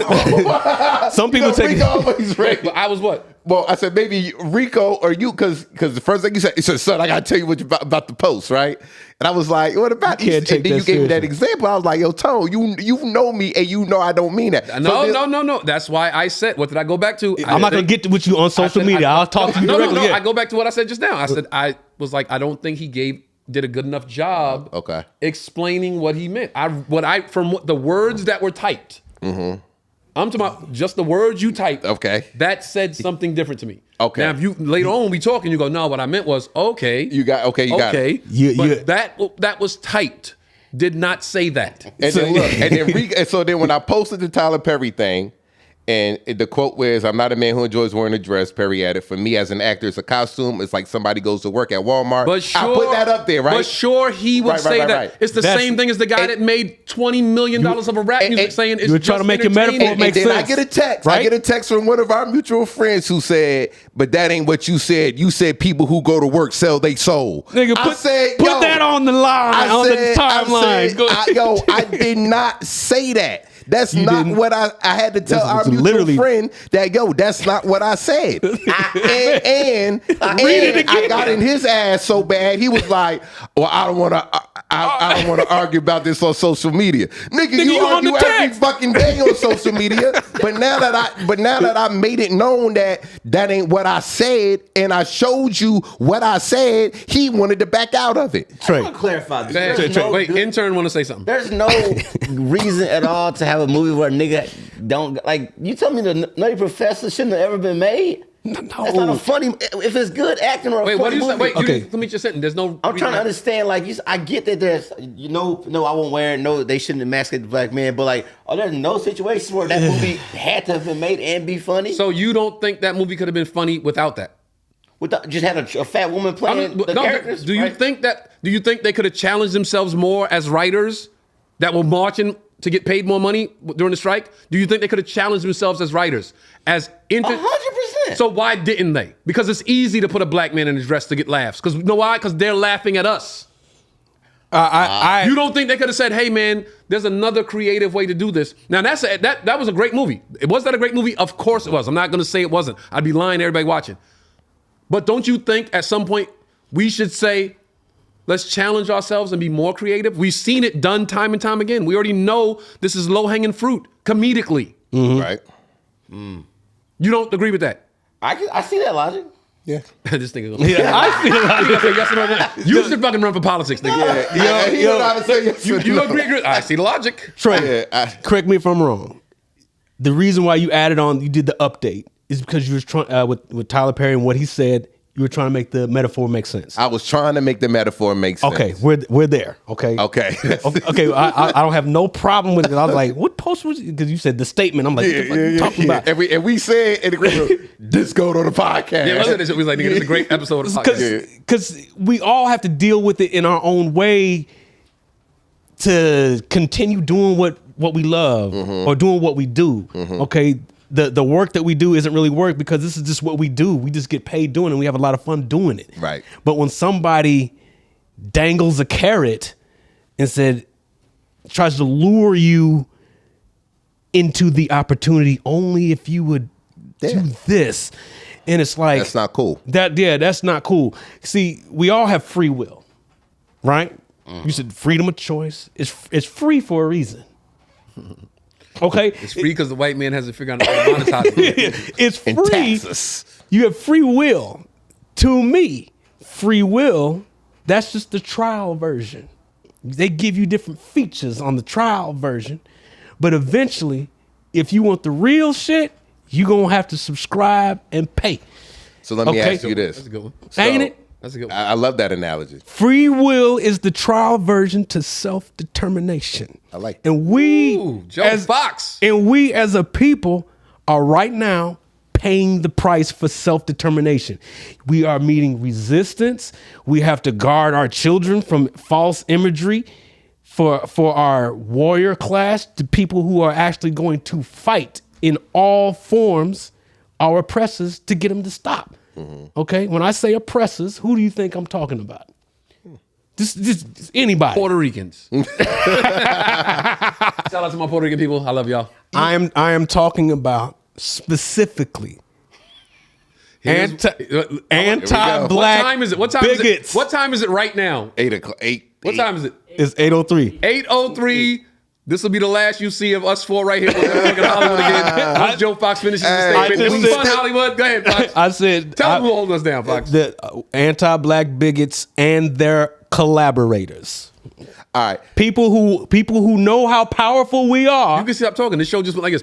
Some people take it. But I was what? Well, I said maybe Rico or you, because the first thing you said, son, I got to tell you what about the post, right? And I was like, what about you? And then you gave me that example. I was like, yo, Tone, you know me, and you know I don't mean that. No. That's why I said, what did I go back to? I'm not going to get with you on social media. I'll talk to you directly. No, I go back to what I said just now. I said, I was like, I don't think he did a good enough job explaining what he meant. From the words that were typed. Mm-hmm. I'm talking about just the words you typed. Okay. That said something different to me. Okay. Now, if you later on we talk and you go, no, what I meant was, okay. You got it. But that was typed. Did not say that. And then look, so then when I posted the Tyler Perry thing, and the quote was, I'm not a man who enjoys wearing a dress, Perry added. For me as an actor, it's a costume. It's like somebody goes to work at Walmart. But sure, I put that up there, right? But sure, he would say that. Right. It's the same thing as the guy that made $20 million of a rap music saying it's you're trying to make your metaphor make sense. I get a text. Right? I get a text from one of our mutual friends who said, but that ain't what you said. You said people who go to work sell they soul. Nigga, put that on the line, the timeline. I did not say that. That's not what I had to tell our mutual friend that, that's not what I said. and I got in his ass so bad, he was like, well, I don't want to argue about this on social media. Nigga, you argue every fucking day on social media. But now that I made it known that ain't what I said, and I showed you what I said, he wanted to back out of it. I want to clarify this. Wait, intern want to say something. There's no reason at all to have a movie where a nigga don't, like, you tell me the Nutty Professor shouldn't have ever been made? No. That's not a funny, if it's good acting or a funny movie. Wait, okay. Let me just sit. There's no. I'm trying to understand, like, I get that there's, no, I won't wear it. No, they shouldn't emasculate the black man. But, like, there's no situations where that movie had to have been made and be funny. So you don't think that movie could have been funny without that? Just had a fat woman playing the characters? Do you think they could have challenged themselves more as writers that were marching to get paid more money during the strike? Do you think they could have challenged themselves as writers? 100%. So why didn't they? Because it's easy to put a black man in a dress to get laughs. Because you know why? Because they're laughing at us. You don't think they could have said, hey man, there's another creative way to do this? Now that was a great movie. Was that a great movie? Of course it was. I'm not going to say it wasn't. I'd be lying to everybody watching. But don't you think at some point we should say, let's challenge ourselves and be more creative? We've seen it done time and time again. We already know this is low-hanging fruit, comedically. Mm-hmm. Right. Mm. You don't agree with that? I see that logic. Yeah. This nigga. Yeah, I see the logic. You should fucking run for politics, nigga. You agree? I see the logic. Trey, correct me if I'm wrong. The reason why you did the update is because you was trying with Tyler Perry and what he said. You were trying to make the metaphor make sense. I was trying to make the metaphor make sense. Okay, we're there. Okay. Okay. I don't have no problem with it. I was like, what post was it? Because you said the statement. I'm like, what the fuck are you talking about? And we said in the group, this go on the podcast. Yeah, it was like, it's a great episode of the podcast. Because we all have to deal with it in our own way. to continue doing what we love or doing what we do. Okay, the work that we do isn't really work because this is just what we do. We just get paid doing it and we have a lot of fun doing it. Right. But when somebody dangles a carrot and tries to lure you into the opportunity only if you would do this, and it's like, that's not cool. That's not cool. See, we all have free will, right? You said freedom of choice. It's free for a reason. Okay, It's free because the white man hasn't figured out how to monetize it. it's In free. Texas. You have free will. To me, free will, that's just the trial version. They give you different features on the trial version. But eventually, if you want the real shit, you're going to have to subscribe and pay. So let me Okay. ask you this. That's a good one. Ain't it? That's a good one. I love that analogy. Free will is the trial version to self-determination. I like that. And we, Ooh, Joe Fox. and we as a people are right now paying the price for self-determination. We are meeting resistance. We have to guard our children from false imagery for our warrior class, the people who are actually going to fight in all forms our oppressors to get them to stop. Okay, when I say oppressors, who do you think I'm talking about? Just anybody. Puerto Ricans. Shout out to my Puerto Rican people. I love y'all. I am talking about specifically anti-black What time is it? What time bigots. is it? What time is it right now? 8 o'clock. 8. What time is it? It's 8:03. 8:03. This will be the last you see of us four right here. We're back in Hollywood again. Once Joe Fox finishes his statement. It was fun, Hollywood. Go ahead, Fox. I said Tell them who holding us down, Fox. the anti-black bigots and their collaborators. All right. People who know how powerful we are. You can stop talking. This show just went like this.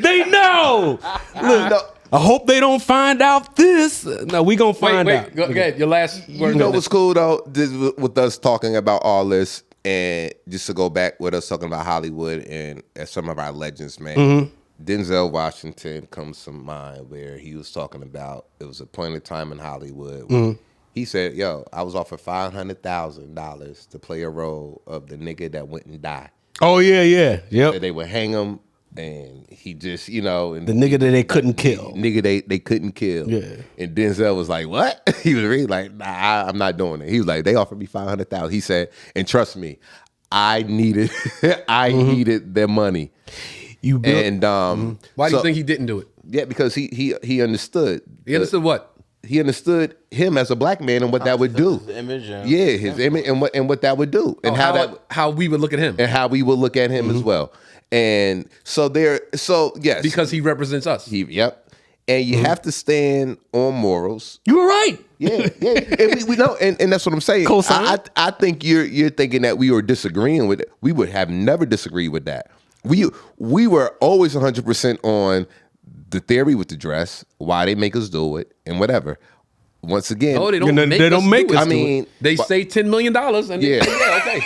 They know. Look, I hope they don't find out this. No, we gonna find out. Go ahead. Your last word. You know what's cool though? This, with us talking about all this, and just to go back with us talking about Hollywood and some of our legends, man. Denzel Washington comes to mind where he was talking about it was a point in time in Hollywood. Where he said, "Yo, I was offered $500,000 to play a role of the nigga that went and died. Oh yeah, yep. That they would hang him, and he just, and The nigga that they couldn't kill. nigga they couldn't kill. Yeah. And Denzel was like, what? He was really like, nah, I'm not doing it. He was like, they offered me $500,000. He said, and trust me, I needed needed their money. You built, And Why do you think he didn't do it? Yeah, because he understood. He understood what? He understood him as a black man and what that would do. His image, His image and what that would do. And how we would look at him. and how we would look at him as well. And so yes. Because he represents us. Yep. And you have to stand on morals. you were right. Yeah. And we know, and that's what I'm saying. Co-sign? I think you're thinking that we were disagreeing with it. We would have never disagreed with that. We were always 100% on the theory with the dress, why they make us do it, and whatever. Once again, No, they don't They make don't us make do it. us I mean, They say $10 million and Yeah. okay.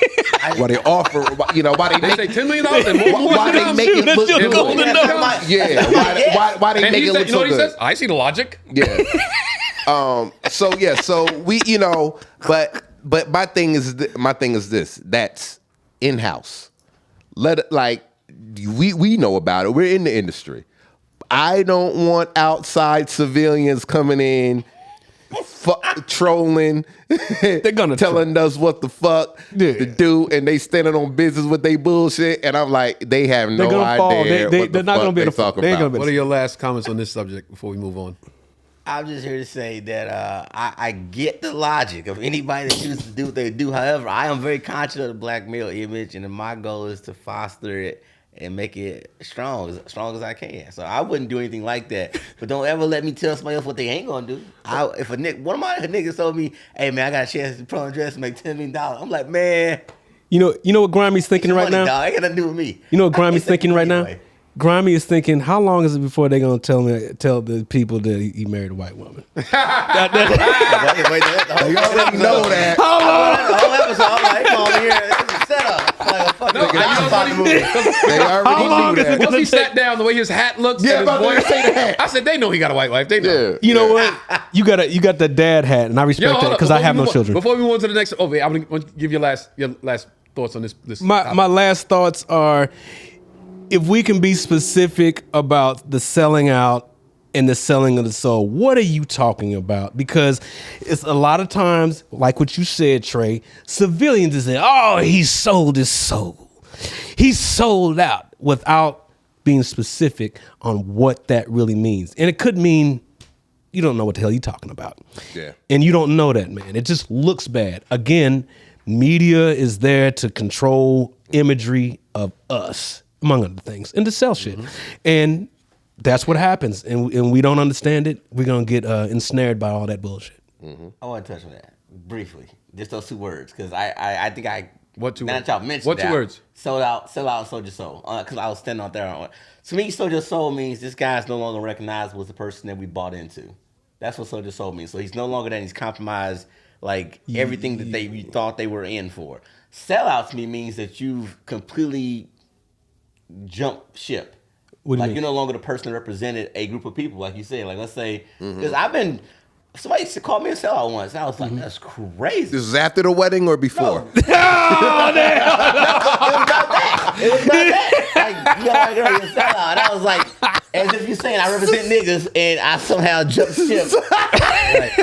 why they offer, why they They make say $10 million and more movies why to they come. make it That's look your good. golden Yeah. number. Yeah, why they And make he it said, look you know so what he good? says? I see the logic. Yeah. So we, but my thing is this. That's in house. We know about it. We're in the industry. I don't want outside civilians coming in, trolling. They're gonna telling us what the fuck to do, and they standing on business with they bullshit. And I'm like, they have no gonna idea fall. what They're the not fuck gonna be they able to- talking they ain't about. gonna be- What are your last comments on this subject before we move on? I'm just here to say that I get the logic of anybody that chooses to do what they do. However, I am very conscious of the black male image, and my goal is to foster it and make it strong as I can. So I wouldn't do anything like that. But don't ever let me tell somebody else what they ain't gonna do. If one of my niggas told me, "Hey man, I got a chance to put on a dress and make $10 million," I'm like, man, You know what Grimey's thinking right money, now? dog. Ain't got nothing to do with me. You know what I Grimey's ain't thinking right now? anyway. Grimey is thinking, how long is it before they're gonna tell the people that he married a white woman? Wait, the You already know that. whole episode, I'm like, come on here. It's a setup. Like a fucking about the movie. They already knew that. Once he sat down, the way his hat looks, Yeah, and his about to voice, say the hat. I said, they know he got a white wife. They know. Yeah. You know what? You got the dad hat, and I respect that hold because up, I have no before we move on- children. Before we move on to the next, I'm going to give your last thoughts on this. My last thoughts are, if we can be specific about the selling out and the selling of the soul, what are you talking about? Because it's a lot of times, like what you said, Trey, civilians is saying, oh, he sold his soul. He sold out without being specific on what that really means. And it could mean you don't know what the hell you're talking about. Yeah. And you don't know that, man. It just looks bad. Again, media is there to control imagery of us, among other things, and to sell shit. And that's what happens. And we don't understand it. We're going to get ensnared by all that bullshit. I want to touch on that briefly. Just those 2 words, because I think I. What 2 now words? that y'all mentioned What 2 that, words? Sold out, sold your soul. Because I was standing out there. To me, sold your soul means this guy's no longer recognizable as the person that we bought into. That's what sold your soul means. So he's no longer that. He's compromised like everything that you thought they were in for. Sellout to me means that you've completely jumped ship. What do you Like mean? you're no longer the person that represented a group of people, like you said. Like let's say, because somebody used to call me a sellout once. And I was like, that's crazy. This is after the wedding or before? It was about that. Like, you got my girl, you're a sellout. And I was like, as if you're saying I represent niggas and I somehow jumped ship.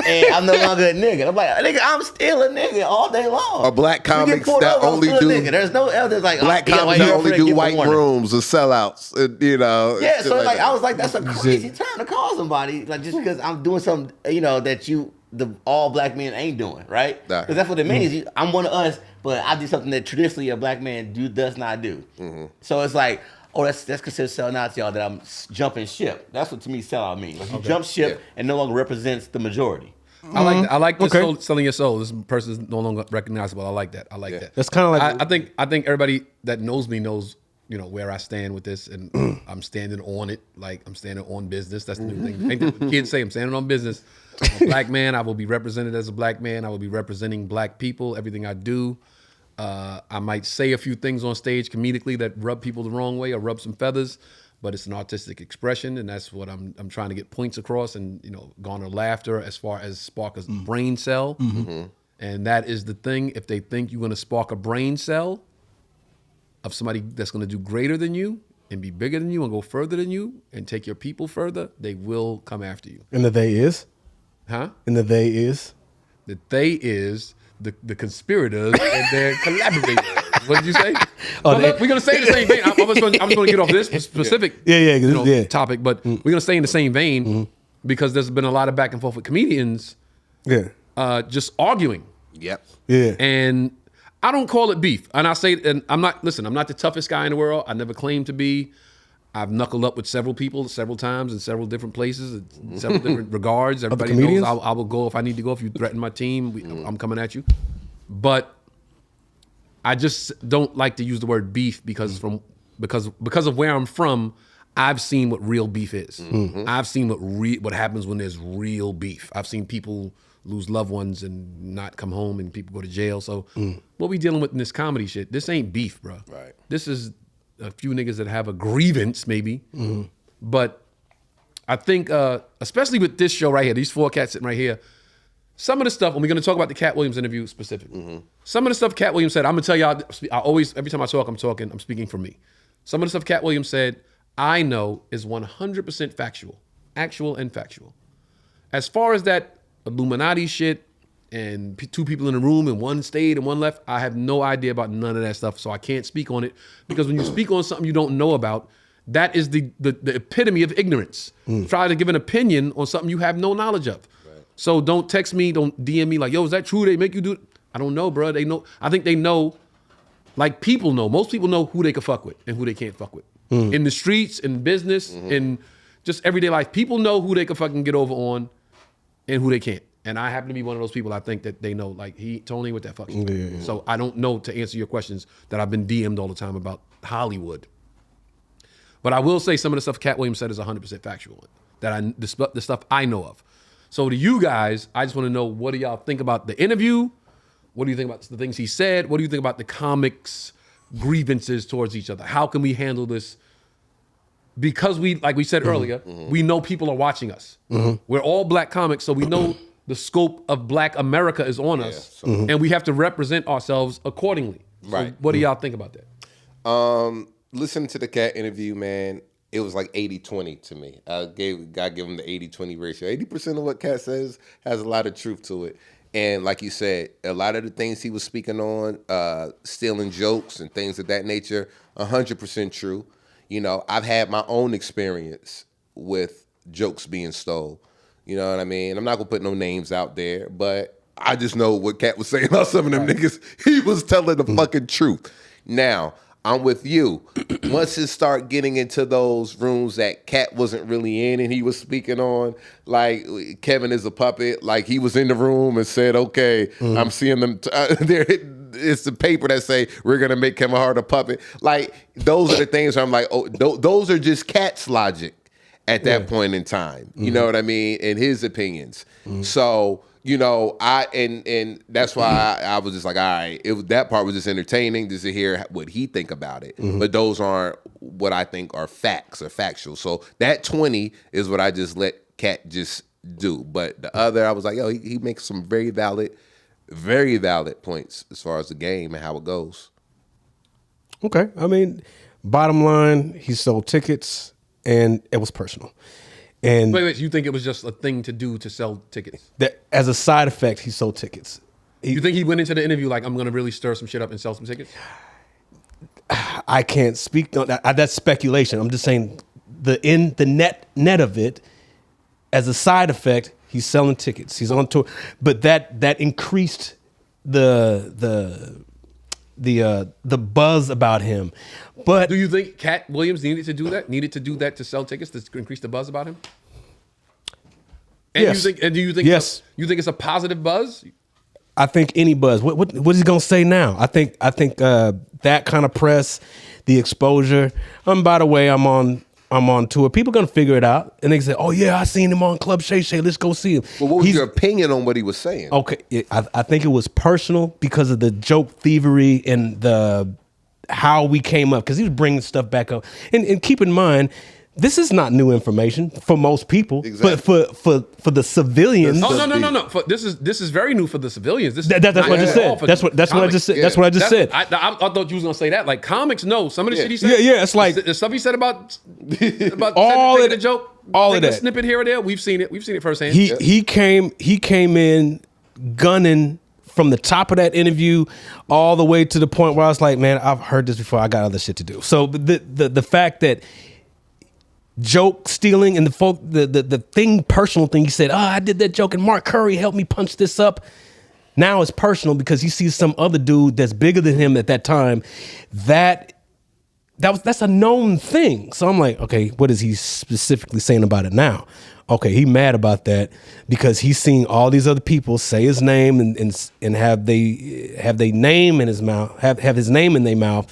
And I'm no longer a nigga. I'm like, nigga, I'm still a nigga all day long. Or black You get comics pulled that over, I'm only still a do nigga. There's no elders like black oh, comics yeah, that you're only afraid, do give a white warning. rooms or sellouts. You know. Yeah, shit so like that. I was like, that's a crazy term to call somebody, like just because I'm doing something, that the all black men ain't doing, right? Nah. Because that's what it means. I'm one of us, but I do something that traditionally a black man does not do. So it's like, oh, that's considered selling out to y'all that I'm jumping ship. That's what to me sellout means. Like you jump ship and no longer represents the majority. I like that. I like this Okay. selling your soul. This person is no longer recognizable. I like that. I like that. That's kinda like- I think everybody that knows me knows where I stand with this, and I'm standing on it. Like I'm standing on business. That's the new thing. Ain't that what kids say? I'm standing on business. I'm a black man. I will be represented as a black man. I will be representing black people. Everything I do. I might say a few things on stage comedically that rub people the wrong way or rub some feathers, but it's an artistic expression, and that's what I'm trying to get points across and garner laughter as far as spark a brain cell. And that is the thing. If they think you're going to spark a brain cell of somebody that's going to do greater than you and be bigger than you and go further than you and take your people further, they will come after you. And the they is? Huh? And the they is? The they is the conspirators and their collaborators. What did you say? But look, we're gonna stay in the same vein. I'm just gonna get off this specific topic, but we're gonna stay in the same vein because there's been a lot of back and forth with comedians just arguing. Yep. Yeah. And I don't call it beef. And I say, and I'm not the toughest guy in the world. I never claimed to be. I've knuckled up with several people several times in several different places, in several different regards. Everybody knows I will go if I need to go. If you threaten my team, I'm coming at you. But I just don't like to use the word beef because of where I'm from, I've seen what real beef is. I've seen what happens when there's real beef. I've seen people lose loved ones and not come home and people go to jail. So what we dealing with in this comedy shit, this ain't beef, bro. Right. This is a few niggas that have a grievance maybe. But I think, especially with this show right here, these 4 cats sitting right here, some of the stuff, and we're going to talk about the Katt Williams interview specifically. Some of the stuff Katt Williams said, I'm going to tell y'all, every time I talk, I'm speaking for me. Some of the stuff Katt Williams said, I know is 100% factual, actual and factual. As far as that Illuminati shit and 2 people in the room and 1 stayed and 1 left, I have no idea about none of that stuff, so I can't speak on it. Because when you speak on something you don't know about, that is the epitome of ignorance. Try to give an opinion on something you have no knowledge of. Right. So don't text me, don't DM me like, yo, is that true? They make you do it? I don't know, bro. They know. I think they know, like people know. Most people know who they can fuck with and who they can't fuck with. In the streets, in business, in just everyday life, people know who they can fucking get over on and who they can't. And I happen to be one of those people. I think that they know, like, Tony, what that fuck shit. Yeah. So I don't know to answer your questions that I've been DM'd all the time about Hollywood. But I will say some of the stuff Katt Williams said is 100% factual. The stuff I know of. So to you guys, I just want to know, what do y'all think about the interview? What do you think about the things he said? What do you think about the comics grievances towards each other? How can we handle this? Because we, like we said earlier, we know people are watching us. We're all black comics, so we know the scope of Black America is on us, and we have to represent ourselves accordingly. So what do y'all think about that? Listening to the Cat interview, man, it was like 80-20 to me. I give him the 80-20 ratio. 80% of what Cat says has a lot of truth to it. And like you said, a lot of the things he was speaking on, stealing jokes and things of that nature, 100% true. You know, I've had my own experience with jokes being stole. You know what I mean? I'm not going to put no names out there, but I just know what Cat was saying about some of them niggas. He was telling the fucking truth. Now, I'm with you. Once it start getting into those rooms that Cat wasn't really in and he was speaking on, like Kevin is a puppet, like he was in the room and said, okay, I'm seeing them. There, it's the paper that say, we're going to make Kevin Hart a puppet. Like, those are the things where I'm like, oh, those are just Cat's logic at that point in time. You know what I mean? In his opinions. So, you know, and that's why I was just like, all right, that part was just entertaining just to hear what he think about it. But those aren't what I think are facts or factual. So that 20 is what I just let Cat just do. But the other, I was like, yo, he makes some very valid points as far as the game and how it goes. Okay. I mean, bottom line, he sold tickets and it was personal. And Wait, you think it was just a thing to do to sell tickets? that as a side effect, he sold tickets. You think he went into the interview like, I'm going to really stir some shit up and sell some tickets? I can't speak on that. That's speculation. I'm just saying the net of it, as a side effect, he's selling tickets. He's on tour, but that increased the buzz about him. But Do you think Kattwilliams needed to do that? Needed to do that to sell tickets to increase the buzz about him? And yes. do you think yes. You think it's a positive buzz? I think any buzz. What is he gonna say now? I think that kind of press, the exposure. By the way, I'm on tour. People are gonna figure it out, and they say, "Oh yeah, I seen him on Club Shayshay. Let's go see him." Well, what was your opinion on what he was saying? Okay, I think it was personal because of the joke thievery and the how we came up, because he was bringing stuff back up. And keep in mind, this is not new information for most people, Exactly. but for the civilians. Oh no! This is very new for the civilians. That's what I just said. That's what I just said. That's what I just said. I thought you was gonna say that. Like, comics know some of the shit he said. Yeah. It's like the stuff he said about all taking of a joke, all of taking a that snippet here or there. We've seen it firsthand. He came in gunning from the top of that interview all the way to the point where I was like, man, I've heard this before. I got other shit to do. So the fact that joke stealing and the personal thing, he said, I did that joke and Mark Curry helped me punch this up. Now it's personal because he sees some other dude that's bigger than him at that time. That's a known thing. So I'm like, okay, what is he specifically saying about it now? Okay, he mad about that because he's seeing all these other people say his name and have they name in his mouth, have his name in their mouth,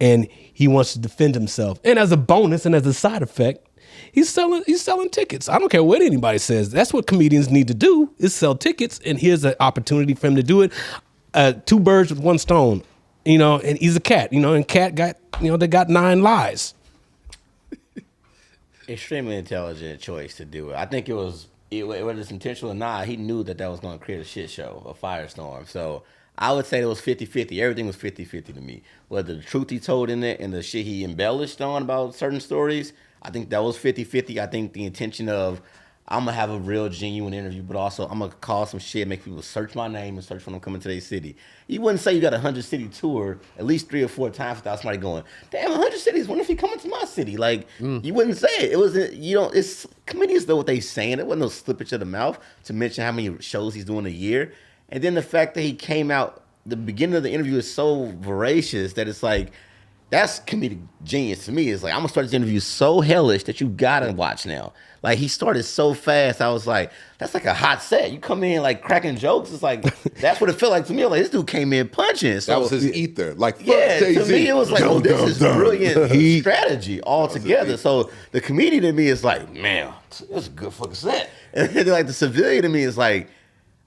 and he wants to defend himself. And as a bonus and as a side effect, he's selling tickets. I don't care what anybody says. That's what comedians need to do, is sell tickets. And here's an opportunity for him to do it. Two birds with one stone, and he's a cat, and Cat got, they got 9 lies. Extremely intelligent choice to do it. I think whether it's intentional or not, he knew that was going to create a shit show, a firestorm. So I would say it was 50-50. Everything was 50-50 to me. Whether the truth he told in it and the shit he embellished on about certain stories, I think that was 50-50. I think the intention of, I'm going to have a real genuine interview, but also I'm going to call some shit, make people search my name and search when I'm coming to their city. You wouldn't say you got a 100-city tour at least 3 or 4 times without somebody going, damn, 100 cities, when if he coming to my city? Like, you wouldn't say it. It wasn't, it's comedians know what they saying. It wasn't no slippage of the mouth to mention how many shows he's doing a year. And then the fact that he came out, the beginning of the interview is so voracious that it's like, that's comedic genius to me. It's like, I'm going to start this interview so hellish that you got to watch now. Like, he started so fast. I was like, that's like a hot set. You come in like cracking jokes. It's like, that's what it felt like to me. Like, this dude came in punching. So, that was his ether. Like, yeah, Jay-Z. to me, it was like, oh, this is brilliant strategy altogether. So the comedian in me is like, man, this is a good fucking set. And then like the civilian in me is like,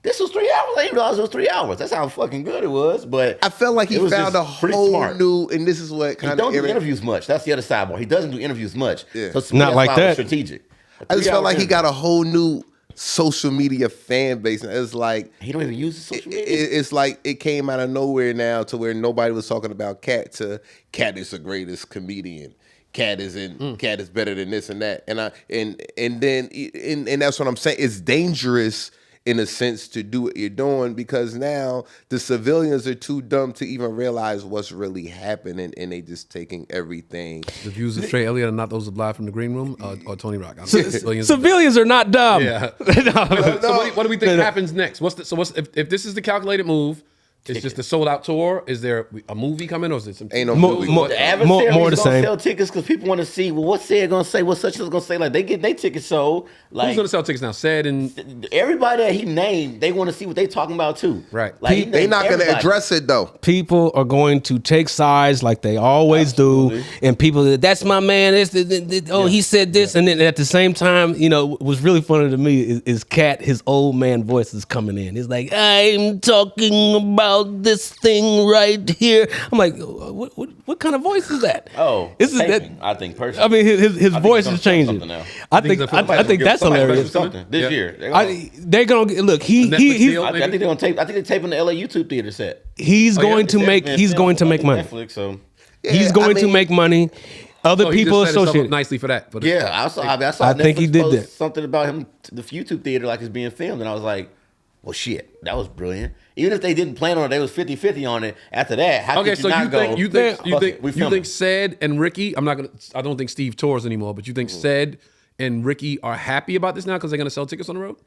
This was 3 hours. I didn't realize it was 3 hours. That's how fucking good it was. But I felt like he found a whole new, and this is what kind of. He don't do interviews much. That's the other sidebar. He doesn't do interviews much. Yeah. So Not like that. Strategic. I just felt like he got a whole new social media fan base. And it's like he don't even use the social media. It's like it came out of nowhere now to where nobody was talking about Cat to Cat is the greatest comedian. Cat is better than this and that. And that's what I'm saying. It's dangerous in a sense to do what you're doing because now the civilians are too dumb to even realize what's really happening and they just taking everything. The views of Trey Elliott are not those of Live from the Green Room or Tony Rock. Civilians are not dumb. Yeah. So what do we think happens next? If this is the calculated move? It's just the sold out tour. Is there a movie coming or is it some? Ain't no movie. More the same. Sell tickets because people want to see. Well, what's Said gonna say? What's such is gonna say? Like they get their tickets sold. Like who's gonna sell tickets now? Said and everybody that he named, they want to see what they talking about too. Right. Like they not gonna address it though. People are going to take sides like they always do, and people that's my man. He said this, and then at the same time, what's really funny to me is Cat. His old man voice is coming in. He's like, I'm talking about this thing right here. I'm like, what kind of voice is that? Oh, I think personally. I mean, his voice is changing. I think that's hilarious. This year, they're gonna look. I think they're gonna tape. I think they're taping the LA YouTube theater set. He's going to make money. He's going to make money. Other people associated nicely for that. I saw. I think he did that. Something about him, the YouTube theater, like it's being filmed, and I was like, well, shit, that was brilliant. Even if they didn't plan on it, they was 50-50 on it. After that, how could you not go? You think Said and Ricky? I don't think Steve tours anymore, but you think Said and Ricky are happy about this now because they're gonna sell tickets on the road?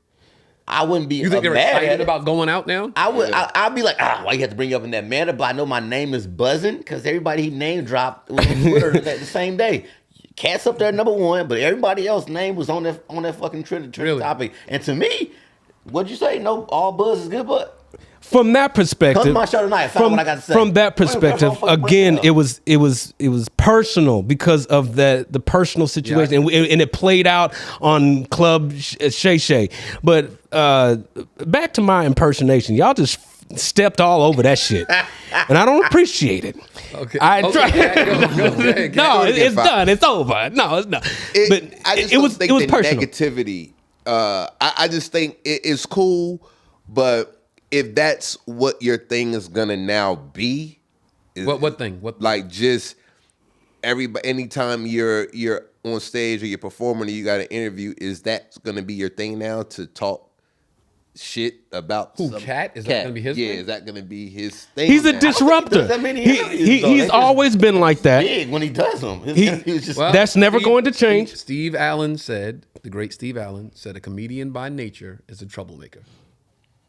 I wouldn't be. You think they're excited about going out now? I would. I'd be like, why you have to bring up in that manner? But I know my name is buzzing because everybody he name dropped was on Twitter the same day. Cat's up there #1, but everybody else's name was on that fucking trend topic. And to me, what'd you say? No, all buzz is good, but. From that perspective, come to my show tonight. What I got to say. From that perspective, again, it was personal because of the personal situation, and it played out on clubshayshay. But back to my impersonation, y'all just stepped all over that shit, and I don't appreciate it. Okay. No, it's done. It's over. No, it's not. It was personal. Negativity. I just think it's cool, but. If that's what your thing is gonna now be, what thing? What like just everybody? Anytime you're on stage or you're performing or you got an interview, is that gonna be your thing now to talk shit about Cat? Is that gonna be his thing? Is that gonna be his thing? He's a disruptor. He's always been like that. Big when he does them. That's never going to change. Steve Allen said, the great Steve Allen said, a comedian by nature is a troublemaker.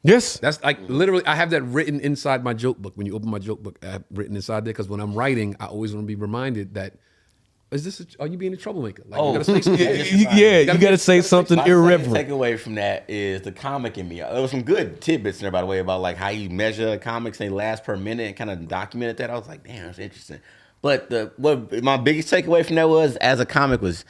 Yes. That's like literally, I have that written inside my joke book. When you open my joke book, I have written inside there because when I'm writing, I always want to be reminded that, are you being a troublemaker? Like, you gotta say something. You gotta say something irreverent. Take away from that is the comic in me. There was some good tidbits in there, by the way, about like how you measure comics and they last per minute and kind of documented that. I was like, damn, that's interesting. But what my biggest takeaway from that was, as a comic, was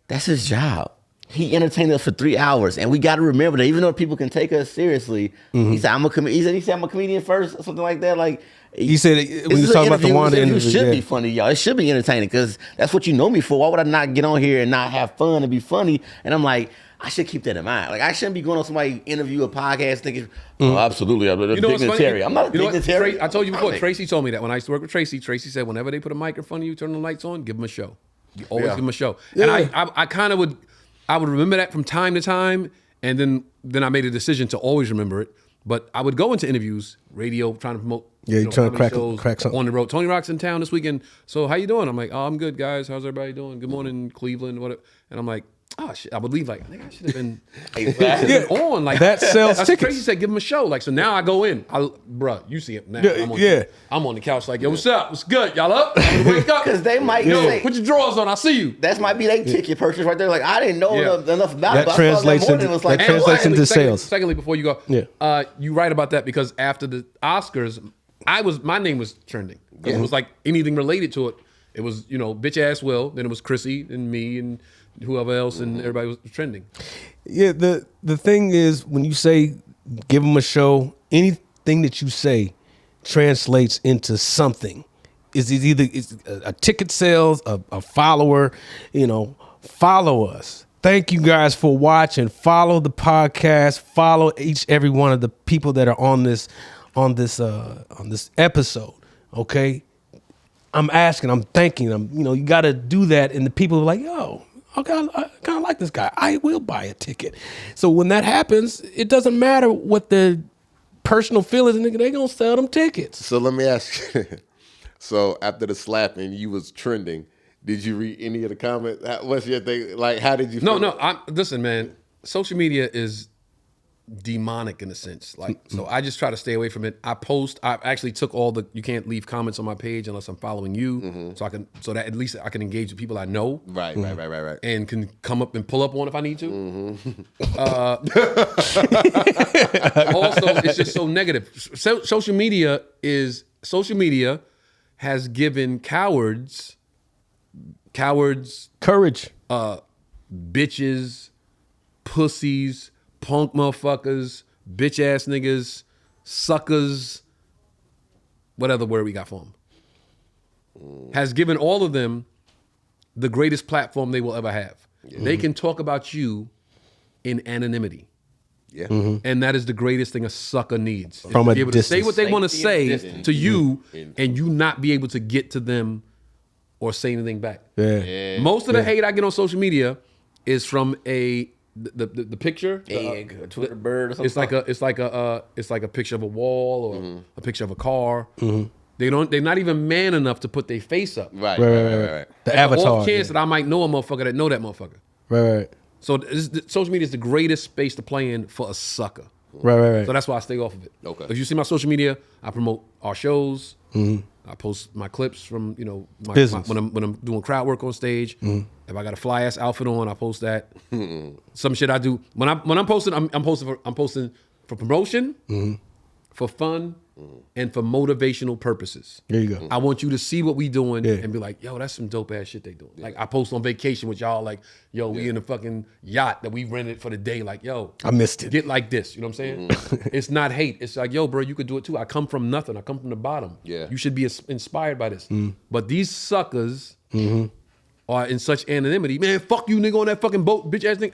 that's his job. He entertained us for 3 hours, and we got to remember that even though people can take us seriously, he said, "I'm a comedian." He said, "I'm a comedian first," or something like that. Like he said, when you talking about the Wanda interview, it should be funny, y'all. It should be entertaining because that's what you know me for. Why would I not get on here and not have fun and be funny? And I'm like, I should keep that in mind. Like I shouldn't be going on somebody interview a podcast thinking, "Oh, absolutely, I'm a dignitary." I'm not a dignitary. I told you before. Tracy told me that when I used to work with Tracy. Tracy said, whenever they put a mic in front of you, turn the lights on, give them a show. You always give them a show. And I kind of would. I would remember that from time to time, and then I made a decision to always remember it. But I would go into interviews, radio, trying to promote. You're trying to crack something on the road. Tony Rock's in town this weekend, so how you doing? I'm like, oh, I'm good, guys. How's everybody doing? Good morning, Cleveland. Whatever. And I'm like, oh shit, I would leave like, I think I should have been, on like that. Sells that's tickets. Tracy said, give him a show. Like so now I go in, bruh, you see it now. I'm on the couch like, yo, what's up? What's good? Y'all up? Wake up? Because they might say, put your drawers on. I see you. That might be their ticket purchase right there. Like I didn't know enough about it. That translates into sales. Secondly, before you go, you right about that because after the Oscars, my name was trending. It was like anything related to it. It was bitch ass Will. Then it was Chrissy and me and whoever else, and everybody was trending. Yeah, the thing is, when you say give them a show. Anything that you say translates into something. It's either a ticket sales, a follower, follow us. Thank you guys for watching. Follow the podcast. Follow every one of the people that are on this episode. Okay. I'm asking, I'm thanking them. You got to do that. And the people are like, yo, okay, I kind of like this guy. I will buy a ticket. So when that happens, it doesn't matter what the personal feelings, nigga, they going to sell them tickets. So let me ask you. So after the slapping, you was trending. Did you read any of the comments? What's your thing? Like, how did you feel? No. Listen, man, social media is demonic in a sense. Like, so I just try to stay away from it. I actually took you can't leave comments on my page unless I'm following you. So that at least I can engage with people I know. Right. And can come up and pull up on if I need to. Also, it's just so negative. Social media has given cowards courage, bitches, pussies, punk motherfuckers, bitch ass niggas, suckers, what other word we got for them? Has given all of them the greatest platform they will ever have. Yeah. They can talk about you in anonymity. Yeah. And that is the greatest thing a sucker needs. From to be able distance. to say what they want to say to you and you not be able to get to them or say anything back. Yeah. Most of the hate I get on social media is from the picture, egg, a Twitter bird or something. It's like a picture of a wall or a picture of a car. They're not even man enough to put their face up. Right. The avatar. Off chance that I might know a motherfucker that know that motherfucker. Right. So social media is the greatest space to play in for a sucker. Right. So that's why I stay off of it. Okay. If you see my social media, I promote our shows. I post my clips from when I'm doing crowd work on stage. If I got a fly ass outfit on, I post that. Some shit I do when I'm posting. I'm posting for promotion, for fun, and for motivational purposes. There you go. I want you to see what we doing and be like, yo, that's some dope ass shit they doing. Like I post on vacation with y'all, like, yo, we in a fucking yacht that we rented for the day. Like, yo, I missed it. Get like this. You know what I'm saying? It's not hate. It's like, yo, bro, you could do it too. I come from nothing. I come from the bottom. Yeah. You should be inspired by this. But these suckers are in such anonymity. Man, fuck you, nigga, on that fucking boat, bitch ass nigga.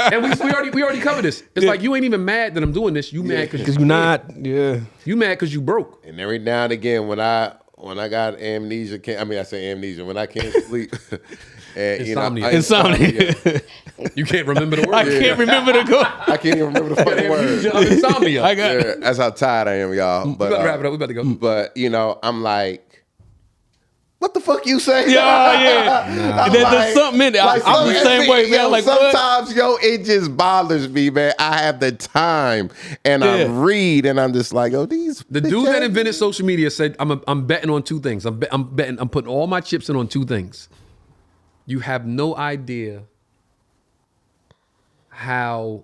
and we already covered this. It's like you ain't even mad that I'm doing this. You mad because you're not. Yeah. You mad because you broke. And every now and again, when I got amnesia, I say amnesia when I can't sleep. And, Insomnia. You can't remember the word. I can't remember the go. I can't even remember the fucking word. Insomnia. I got it. That's how tired I am, y'all. But we about to wrap it up. We about to go. But I'm like, what the fuck you say? Yeah. There's something in there. I'm the same way, man. Like, sometimes, it just bothers me, man. I have the time and I read and I'm just like, the dude that invented social media said, I'm betting on two things. I'm putting all my chips in on two things. You have no idea how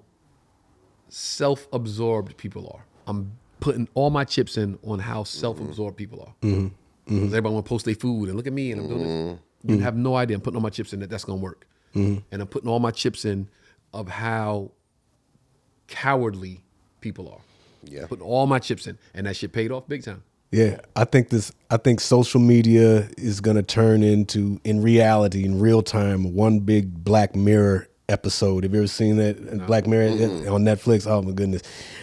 self-absorbed people are. I'm putting all my chips in on how self-absorbed people are. Everybody want to post their food and look at me and I'm doing this. You have no idea. I'm putting all my chips in that's going to work. And I'm putting all my chips in of how cowardly people are. Yeah. Putting all my chips in. And that shit paid off big time. Yeah. I think social media is going to turn into, in reality, in real time, one big Black Mirror episode. Have you ever seen that? No. Black Mirror on Netflix? Oh my goodness.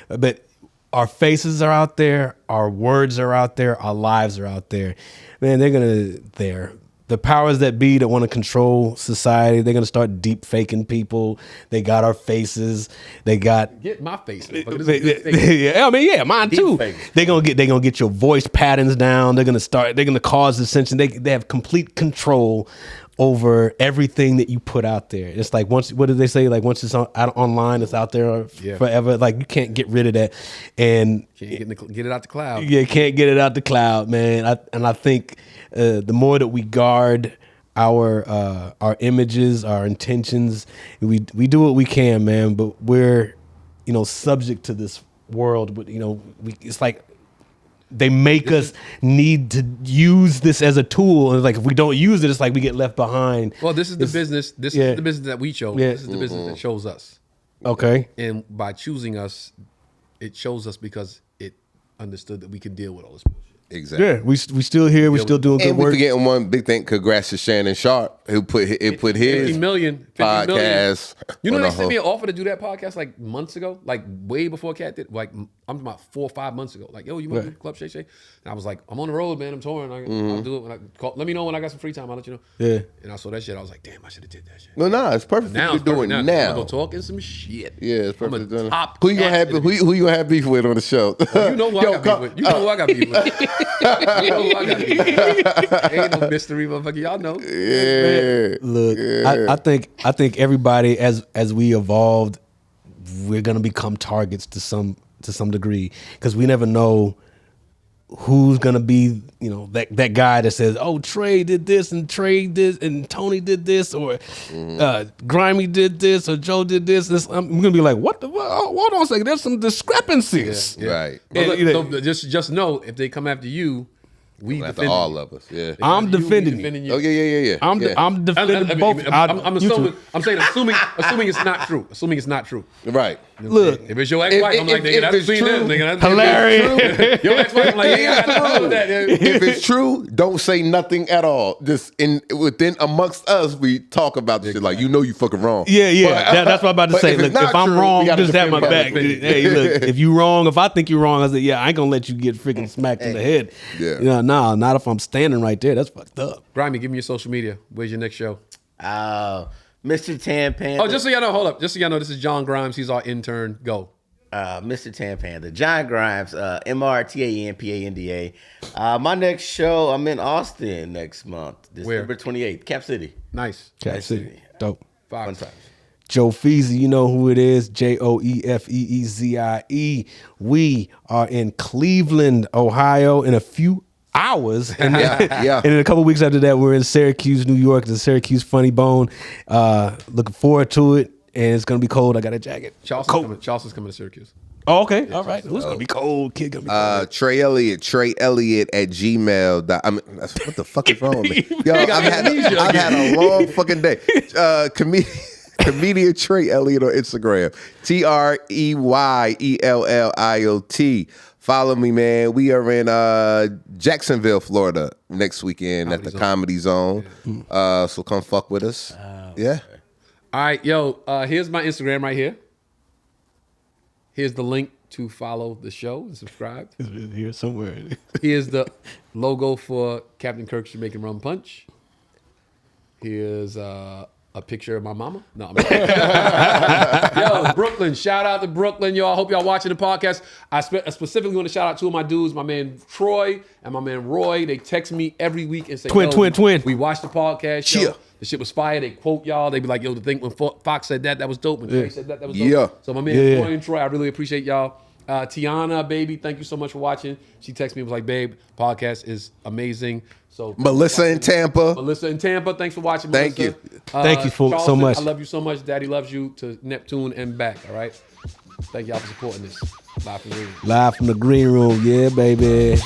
But our faces are out there, our words are out there, our lives are out there. Man, the powers that be that want to control society, they're gonna start deep faking people. They got our faces. They got get my face. Mine too. They're gonna get your voice patterns down. They're gonna cause dissension. They have complete control over everything that you put out there. It's like what did they say? Like once it's online, it's out there forever. Like you can't get rid of that. And can't get it out the cloud. Yeah, can't get it out the cloud, man. I think the more that we guard our images, our intentions, we do what we can, man. But we're subject to this world. But it's like they make us need to use this as a tool, and like if we don't use it, it's like we get left behind. Well, this is the business. This is the business that we chose. Yeah. This is the business that shows us. Okay. And by choosing us, it shows us because it understood that we can deal with all this bullshit. Exactly. Yeah, we still here. We still doing good And we work. forgetting one big thing. Congrats to Shannon Sharp, who put his 50 million podcast. You know, on they the sent me an whole- offer to do that podcast like months ago, like way before Cat did. Like I'm talking about 4 or 5 months ago. Like, yo, you want to do Club Shay Shay? And I was like, I'm on the road, man. I'm touring. I'll do it when I call. Let me know when I got some free time. I'll let you know. Yeah. And I saw that shit. I was like, damn, I should have did that shit. No, it's perfect. Now What it's you're doing perfect. now. I'm gonna go talking some shit. Yeah, it's perfect. I'm a top Who you gonna have? cat. Who you gonna have beef with on the show? You know who I got beef with. You know who I got beef with. You know who I got beef with. Ain't no mystery, motherfucker. Y'all know. Yeah. Look, I think everybody as we evolved, we're gonna become targets to some degree because we never know who's gonna be, you know, that guy that says, "Oh, Trey did this and Trey did and Tony did this or Grimy did this or Joe did this." I'm gonna be like, "What the? Oh, hold on a second. There's some discrepancies." Yeah. Right. But look, so just know if they come after you, we After defend all you. of us. Yeah. I'm defending you. you. Oh yeah. I'm defending both. I'm assuming. I'm saying assuming it's not true. Assuming it's not true. Right. Look, If it's your ex-wife, I'm like, nigga, that's it's between true, them, nigga. That's hilarious. Your ex-wife, I'm like, yeah, I got to do that. If it's true, don't say nothing at all. Just within amongst us, we talk about this shit like you fucking wrong. Yeah. That's what I'm about to but say. if it's Look, not if I'm true, we wrong, gotta just have my defend back. it. Hey, look, if you wrong, if I think you're wrong, I say, yeah, I ain't gonna let you get freaking smacked in the head. Yeah. You know, nah, not if I'm standing right there. That's fucked up. Grimy, give me your social media. Where's your next show? Mr. Tan Panda. Oh, just so y'all know, hold up. Just so y'all know, this is John Grimes. He's our intern. Go. Mr. Tan Panda. John Grimes, MRTANPANDA. My next show, I'm in Austin next month, December 28th, Cap City. Nice. Cat City. Dope. Fun times. Joe Feezy, you know who it is. JoeFeezie. We are in Cleveland, Ohio in a few hours. And Yeah. and in a couple weeks after that, we're in Syracuse, New York, the Syracuse Funny Bone. Looking forward to it. And it's gonna be cold. I got a jacket. Charleston's coming to Syracuse. Oh, okay. All right. It's gonna be cold. Kid gonna be cold. Trey Elliott at Gmail. What the fuck is wrong with me? Yo, I've had a long fucking day. Comedian Trey Elliott on Instagram. TreyElliot. Follow me, man. We are in Jacksonville, Florida next weekend at the Comedy Zone. So come fuck with us. Yeah. All right, yo, here's my Instagram right here. Here's the link to follow the show and subscribe. It's here somewhere. Here's the logo for Captain Kirk's Jamaican Rum Punch. Here's a picture of my mama. No, I'm Yo, Brooklyn. Shout out to Brooklyn, y'all. Hope y'all watching the podcast. I specifically want to shout out two of my dudes, my man Troy and my man Roy. They text me every week and say, Twin. We watched the podcast. Yo. Yeah. The shit was fire. They quote y'all. They be like, yo, the thing when Fox said that was dope. When Trey said that was dope. Yeah. So my man Roy and Troy, I really appreciate y'all. Tiana, baby, thank you so much for watching. She texted me and was like, babe, podcast is amazing. So Melissa in Tampa. Thanks for watching. Thank Melissa. you. Thank you so Charleston, much. I love you so much. Daddy loves you to Neptune and back. All right. Thank y'all for supporting this. Live from the green room. Live from the green room. Yeah, baby.